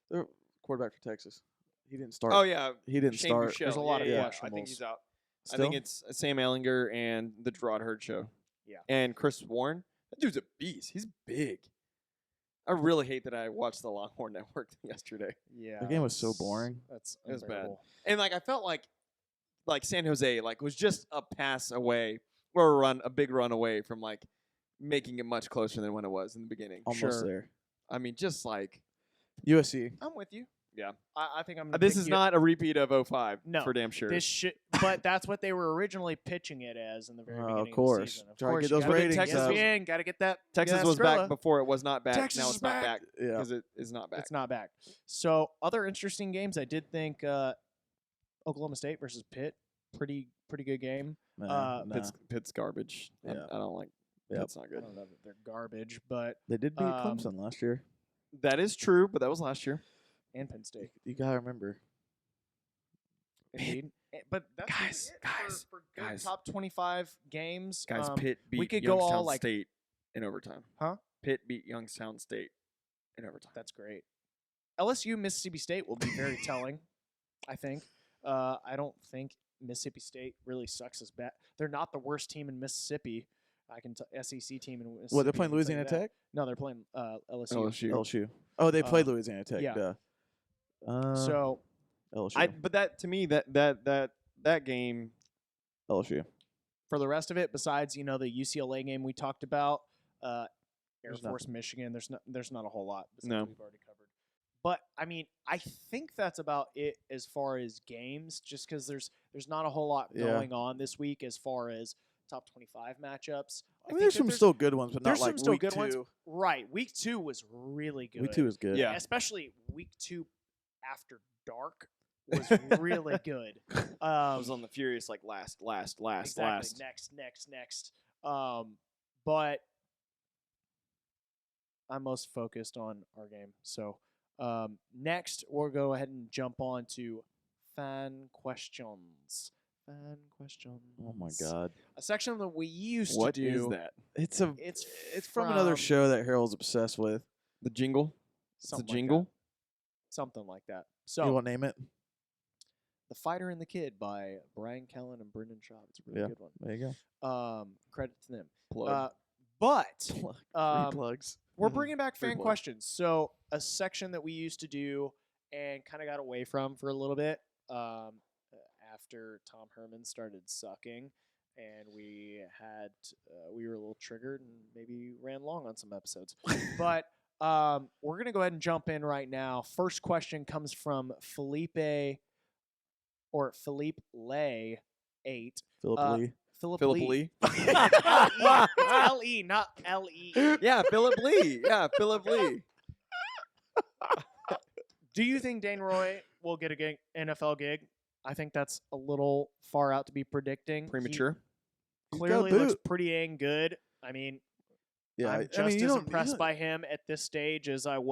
the quarterback for Texas. He didn't start. Oh yeah. He didn't Shane start. Buechele. There's a lot of I questionables. think he's out. Still? I think it's Sam Ellinger and the Gerard Hurd show. Yeah. And Chris Warren. That dude's a beast. He's big. I really hate that I watched the Longhorn Network yesterday. Yeah. The game was so boring. That's It was bad. unbearable. And I felt like San Jose was just a pass away or a big run away from making it much closer than when it was in the beginning. Almost Sure. there. I mean, just USC. I'm with you. Yeah. I think I'm gonna This pick is you- not a repeat of 05 No, for damn sure. This shit, but that's what they were originally pitching it as in the very beginning Of course. of the season. Of Try to course, get you those gotta ratings get up. ESPN, got to get that. Texas that was Skrilla. back before it was not back. Texas now is it's not back. back Yeah. because it is not back. It's not back. So other interesting games, I did think Oklahoma State versus Pitt, pretty good game. Nah. Pitt's garbage. Yeah. I don't like. Yep. Pitt's not I good. don't know that they're garbage, but They did beat Clemson last year. That is true, but that was last year. and Penn State. You gotta remember. Indeed. But that's Guys, really it guys, for good guys. top 25 games. Guys, Pitt beat we could go Youngstown all, like- State in overtime. Huh? Pitt beat Youngstown State in overtime. That's great. LSU Mississippi State will be very telling, I think. I don't think Mississippi State really sucks as bad. They're not the worst team in Mississippi. I can SEC team in Mississippi. What, they're I playing can tell you Louisiana that. Tech? No, they're playing LSU. LSU. LSU. Oh, they played Louisiana Tech. yeah. Duh. So LSU. But that to me, that game, LSU. for the rest of it, besides the UCLA game we talked about, Air There's Force Michigan, there's not a whole lot. Besides No. what we've already covered. But I mean, I think that's about it as far as games. Just because there's not a whole lot Yeah. going on this week as far as top 25 matchups. I mean, there's some still good ones, but not there's like some still week good 2. ones. Right, week 2 was really good. Week 2 is good. Yeah. Especially week 2 after dark was really good. I was on the furious last. Exactly. Next. But I'm most focused on our game. So next, we'll go ahead and jump on to fan questions. Fan questions. Oh my God. A section that we used What to do. is that? It's from another show that Harold's obsessed with. The jingle? It's a Something like jingle? Something like that. You So, want to name it? The Fighter and the Kid by Brian Kellan and Brendan Schaub. It's a really Yeah. good one. There you go. Credit to them. Plug. But Free plugs. we're bringing back Free fan plug. questions. So a section that we used to do and kind of got away from for a little bit after Tom Herman started sucking, and we were a little triggered and maybe ran long on some episodes. But we're gonna go ahead and jump in right now. First question comes from Felipe Lay 8. Philip Lee. Philip Philip Lee. Lee. It's L-E, not L-E. Yeah, Philip Lee. Yeah, Philip Lee. Do you think Dane Roy will get a NFL gig? I think that's a little far out to be predicting. Premature. He He's got clearly looks boot. pretty dang good. I mean, Yeah, I'm just I mean, you as don't- impressed by him at this stage as I'm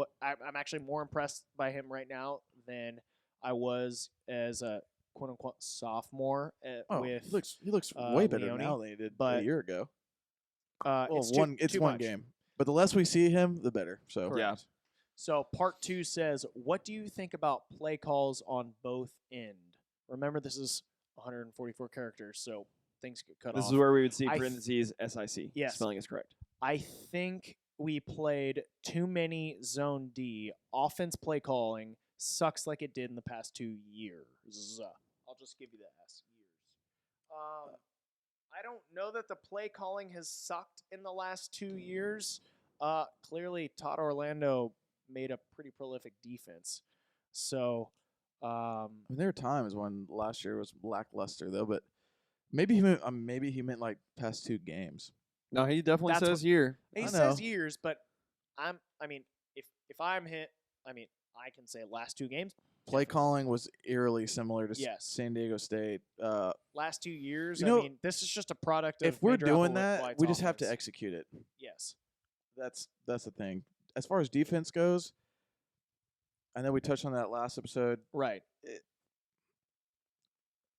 actually more impressed by him right now than I was as a quote unquote sophomore with. He looks way better Leone, now than he did but, a year ago. Well, It's too one much. game, but the less we see him, the better. So Yeah. So part 2 says, what do you think about play calls on both end? Remember, this is 144 characters, so things get cut This off. is where we would see I th- parentheses SIC. Yes. Spelling is correct. I think we played too many zone D. Offense play calling sucks like it did in the past 2 years. I'll just give you the S, years. I don't know that the play calling has sucked in the last 2 years. Clearly, Todd Orlando made a pretty prolific defense. So, I mean, there were times when last year was lackluster though, but maybe he meant like past 2 games. No, he definitely That's says what- year. he I says know. years, but if I'm hit, I can say last 2 games. Play calling was eerily similar to Yes. San Diego State. Last 2 years, You know, this is just a product of If we're Major doing Applewhite's that, we just have to offense. execute it. Yes. That's the thing. As far as defense goes, I know we touched on that last episode. Right.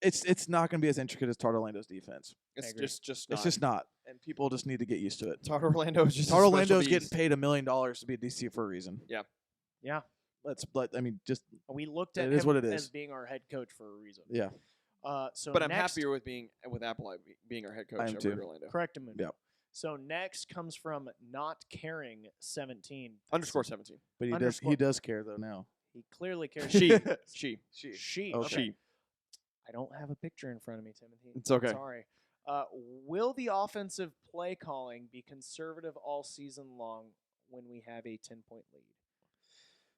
It's not going to be as intricate as Todd Orlando's defense. It's agree. just It's not. just not, and people just need to get used to it. Todd Orlando is just Todd a Orlando special is getting beast. paid $1 million to be a DC for a reason. Yeah. Yeah. Just We looked at It is him what it as is. being our head coach for a reason. yeah. So But I'm next, happier with Applewhite being our head coach I am over too. at Orlando. Correct, Amundo. Yep. So next comes from not caring 17. Underscore 17. But he Underscore- does care though now. He clearly cares. She. She. She. Okay. She. I don't have a picture in front of me, Timothy. It's okay. Sorry. Will the offensive play calling be conservative all season long when we have a 10-point lead?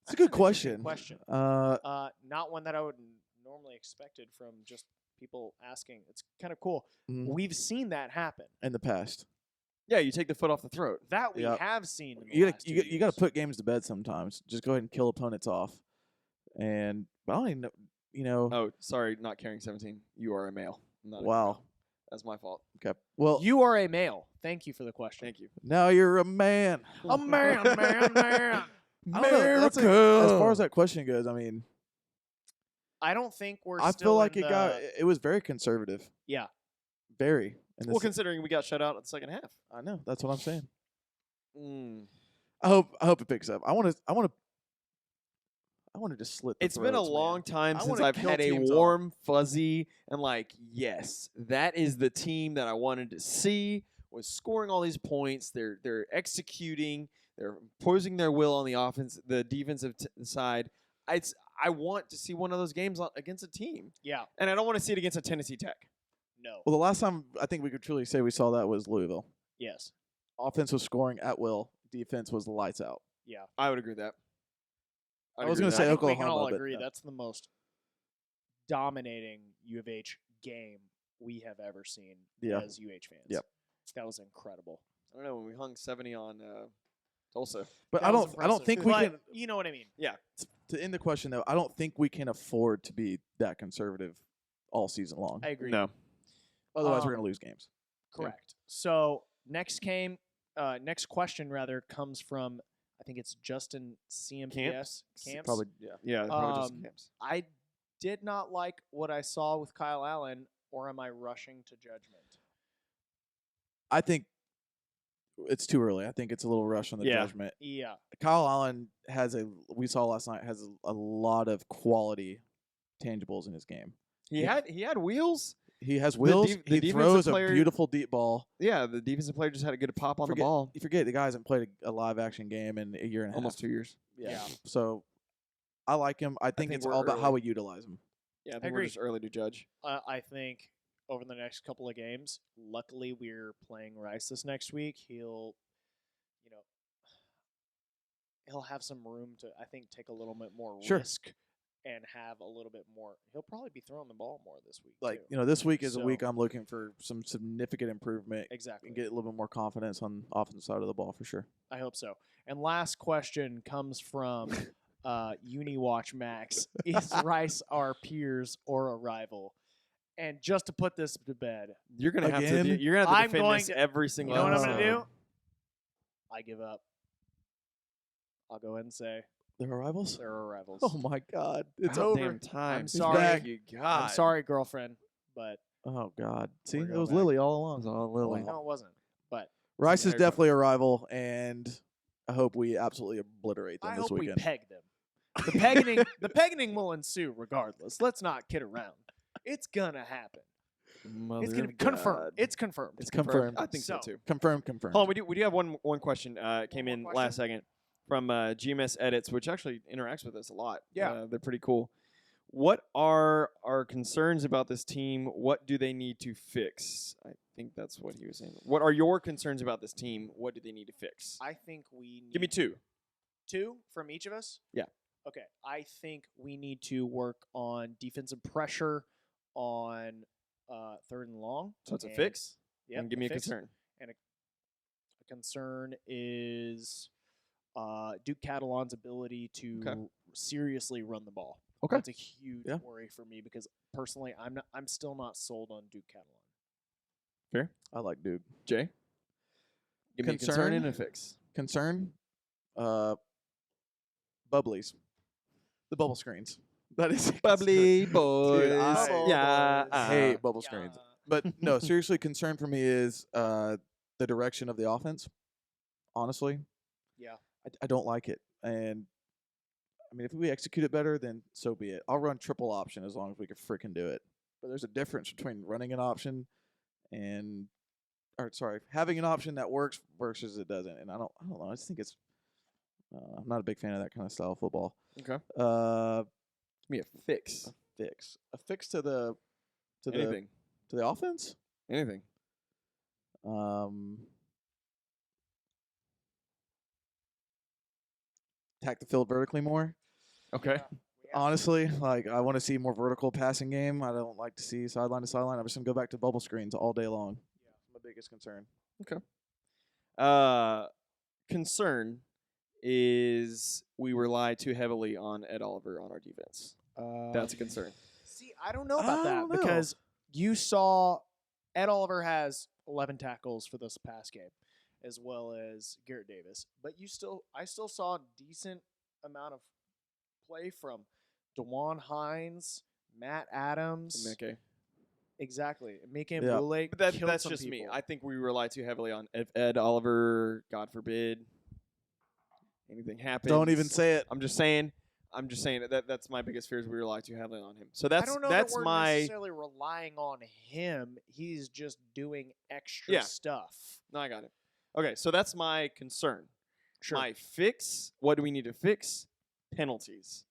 It's a good That's an interesting question. question. Not one that I would normally expected from just people asking. It's kind of cool. Mhm. We've seen that happen. In the past, Yeah, you take the foot off the throat. That we Yep. have seen. In the you last 2 got to years. put games to bed sometimes. Just go ahead and kill opponents off. And but I don't even know. You know. Oh, sorry, not carrying 17. You are a male. I'm not a Wow. female. That's my fault. Okay. Well, You are a male. Thank you for the question. Thank you. now you're a man. A man. I don't know, that's as far as that question goes, I mean, I don't think we're. I still feel like in it was very conservative. Yeah. Very. And Well, considering we got shut out in the second half. I know that's what I'm saying. Mm. I hope it picks up. I want to just slit. The It's been a throats, man. long time I since wanna I've kill had a teams off. warm, fuzzy, and like, yes, that is the team that I wanted to see. Was scoring all these points. They're executing. They're imposing their will on the offense, the defensive side. I want to see one of those games against a team, Yeah. and I don't want to see it against a Tennessee Tech. No. Well, the last time I think we could truly say we saw that was Louisville. Yes. Offense was scoring at will. Defense was lights out. Yeah. I would agree with that. I was agree gonna with say I that. think we can Oklahoma, all but agree no. that's the most dominating U of H game we have ever seen Yeah. as UH fans. Yep. That was incredible. I don't know when we hung 70 on Tulsa. But That I was don't impressive. think we But can. You know what I mean? To end the question though, I don't think we can afford to be that conservative all season long. I agree. No. Otherwise, we're Um, gonna lose games. Correct. So next question rather comes from I think it's Justin CMPS Camps. Probably yeah. Yeah, probably just Um, camps. I did not like what I saw with Kyle Allen, or am I rushing to judgment? I think it's too early. I think it's a little rush on the Yeah. judgment. Yeah. Kyle Allen we saw last night, has a lot of quality tangibles in his game. He had wheels. He has wheels. the He defensive throws player- a beautiful deep ball. Yeah, the defensive player just had a good pop on the ball. You forget the guy hasn't played a live action game in a year and a Almost half. 2 years. Yeah. So I like him. I think think it's we're all about how early. we utilize him. Yeah, I think agree. we're just early to judge. I think over the next couple of games, luckily we're playing Rice this next week. He'll have some room to, I think, take a little bit more Sure. risk and have a little bit more. He'll probably be throwing the ball more this week. Like too. this week is a So- week I'm looking for some significant improvement Exactly. and get a little bit more confidence on the offensive side of the ball for sure. I hope so. And last question comes from UniWatch Max. Is Rice our peers or a rival? And just to put this to bed, You're gonna have to. Again? You're gonna have to I'm defend going this to- every you single. know what I'm going to episode. do? I give up. I'll go ahead and say They're our rivals? they're our rivals. Oh my God. It's About over. Damn time. I'm sorry. Thank you, God. I'm sorry, girlfriend, but Oh God. See, We're it going was back. Lily all It was along. all Lily. no, it wasn't. But Rice is There you go. definitely a rival, and I hope we absolutely obliterate them I this hope weekend. we peg them. The pegging will ensue regardless. Let's not kid around. It's gonna happen. Mother It's gonna of be confirmed. God. It's confirmed. It's confirmed. I think so, So- too. Confirmed. Hold on, we do have one question. Came more in question? last second from GMS Edits, which actually interacts with us a lot. Yeah. They're pretty cool. What are our concerns about this team? What do they need to fix? I think that's what he was saying. What are your concerns about this team? What do they need to fix? I think we need Give me two. two from each of us. Yeah. Okay. I think we need to work on defensive pressure on third and long. So it's a and- fix. Yep, And give me a fix. concern. A concern is Duke Catalan's ability to Okay. seriously run the ball. Okay. That's a huge Yeah. worry for me because personally, I'm still not sold on Duke Catalan. Fair. I like Duke. Jay. Give me a concern Concern? and a fix. Concern, bubblies, the bubble screens. That is a Bubbly concern. boys. Dude, I Bubble yeah. boys. hate bubble screens. Yeah. But no, seriously, concern for me is the direction of the offense. Honestly, Yeah. I don't like it, and I mean, if we execute it better, then so be it. I'll run triple option as long as we can freaking do it. But there's a difference between running an option and, having an option that works versus it doesn't. And I don't know. I just think it's. I'm not a big fan of that kind of style of football. Okay. Give me a fix. A fix to the Anything. to the offense. Anything. Attack the field vertically more. Okay. Honestly, like I want to see more vertical passing game. I don't like to see sideline to sideline. I'm just gonna go back to bubble screens all day long. Yeah, my biggest concern. Concern is we rely too heavily on Ed Oliver on our defense. That's a concern. See, I don't know about I that don't know. because you saw Ed Oliver has 11 tackles for this past game, as well as Garrett Davis. But I still saw a decent amount of play from DeJuan Hines, Matt Adams. Okay. Exactly. Mika Yeah. Mbule But killed that's some just me. people. I think we rely too heavily on Ed Oliver. God forbid anything happens. Don't even say it. I'm just saying that's my biggest fear is we rely too heavily on him. So I don't know that's that we're my necessarily relying on him. He's just doing extra Yeah. stuff. no, I got it. Okay, so that's my concern. Sure. My fix. What do we need to fix? Penalties.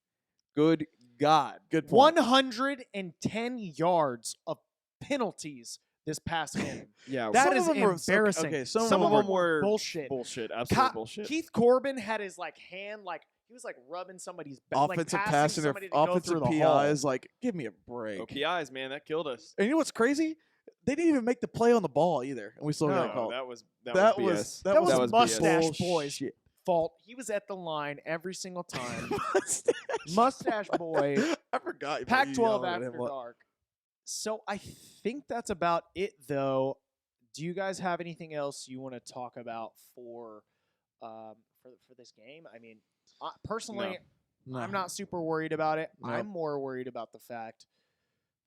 Good God. Good point. 110 yards of penalties this past game. Yeah. That Some of is them were- embarrassing. okay, some of some of them them were bullshit. Bullshit. Absolute bullshit. Keith Corbin had his hand he was rubbing somebody's back, Offensive like passing, somebody to go offensive through the hall. PIs. Like, give me a break. OPIs, man, that killed us. And you know what's crazy? They didn't even make the play on the ball either, and we still got No, called. that was That BS. was That was BS. Mustache Boy's bullshit. fault. He was at the line every single time. Mustache. Mustache Boy. I forgot. you Pac-12 yelled at after him. dark. So I think that's about it, though. Do you guys have anything else you want to talk about for this game? I mean, personally, No. I'm not super worried about it. Nope. I'm more worried about the fact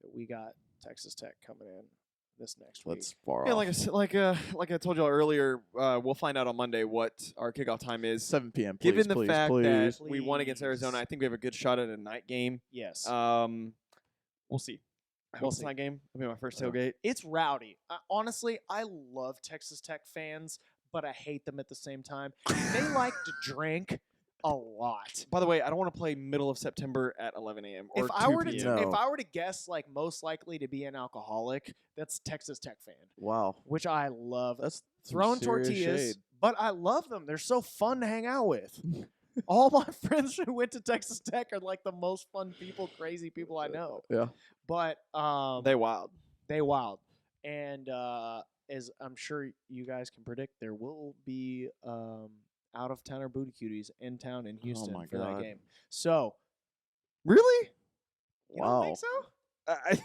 that we got Texas Tech coming in this next week. That's far Yeah, off. like I told y'all earlier, we'll find out on Monday what our kickoff time is. 7 p.m. Please, Given the please, fact please. that we won against Please. Arizona, I think we have a good shot at a night game. Yes. We'll see. I We'll hope it's see. not a game. It'll be my first tailgate. It's rowdy. Honestly, I love Texas Tech fans, but I hate them at the same time. They like to drink a lot. By the way, I don't want to play middle of September at 11 a.m. or If 2 I were to p.m. No. if I were to guess, like most likely to be an alcoholic, that's Texas Tech fan, Wow. which I love. That's some Throwing serious tortillas, shade. but I love them. They're so fun to hang out with. All my friends who went to Texas Tech are like the most fun people, crazy people I know. Yeah. But They wild. they wild, and as I'm sure you guys can predict, there will be out of towner booty cuties in town in Houston my for that God. game. So Really? you don't think Wow. so?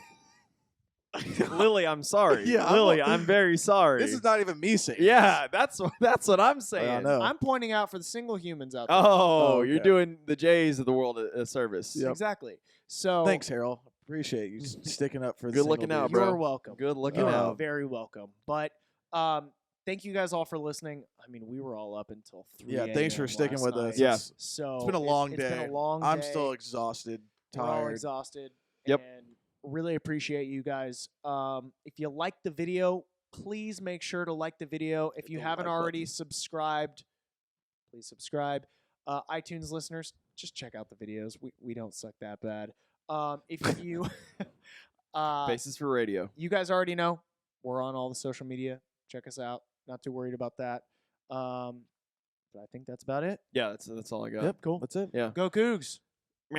Lily, I'm sorry. Yeah, Lily, I'm very sorry. This is not even me saying. yeah, that's what I'm saying. I know. I'm pointing out for the single humans out there. Oh, Oh, you're okay. doing the Jays of the world a service. Yep. Exactly. So Thanks, Harold. Appreciate you sticking up for the Good single looking out, dudes. bro. you're welcome. Good looking You are out. very welcome. But thank you guys all for listening. I mean, we were all up until 3 Yeah, thanks for a.m. sticking last with night. us. Yeah. So It's been a long It's day. been a long I'm day. still exhausted, We're all tired. exhausted. Yep. And really appreciate you guys. If you like the video, please make sure to like the video. If Hit you the haven't like already button. subscribed, please subscribe. iTunes listeners, just check out the videos. We don't suck that bad. If you Faces for radio. you guys already know, we're on all the social media. Check us out. Not too worried about that. But I think that's about it. Yeah, that's all I got. Yep, cool. That's it. Yeah. Go Cougs!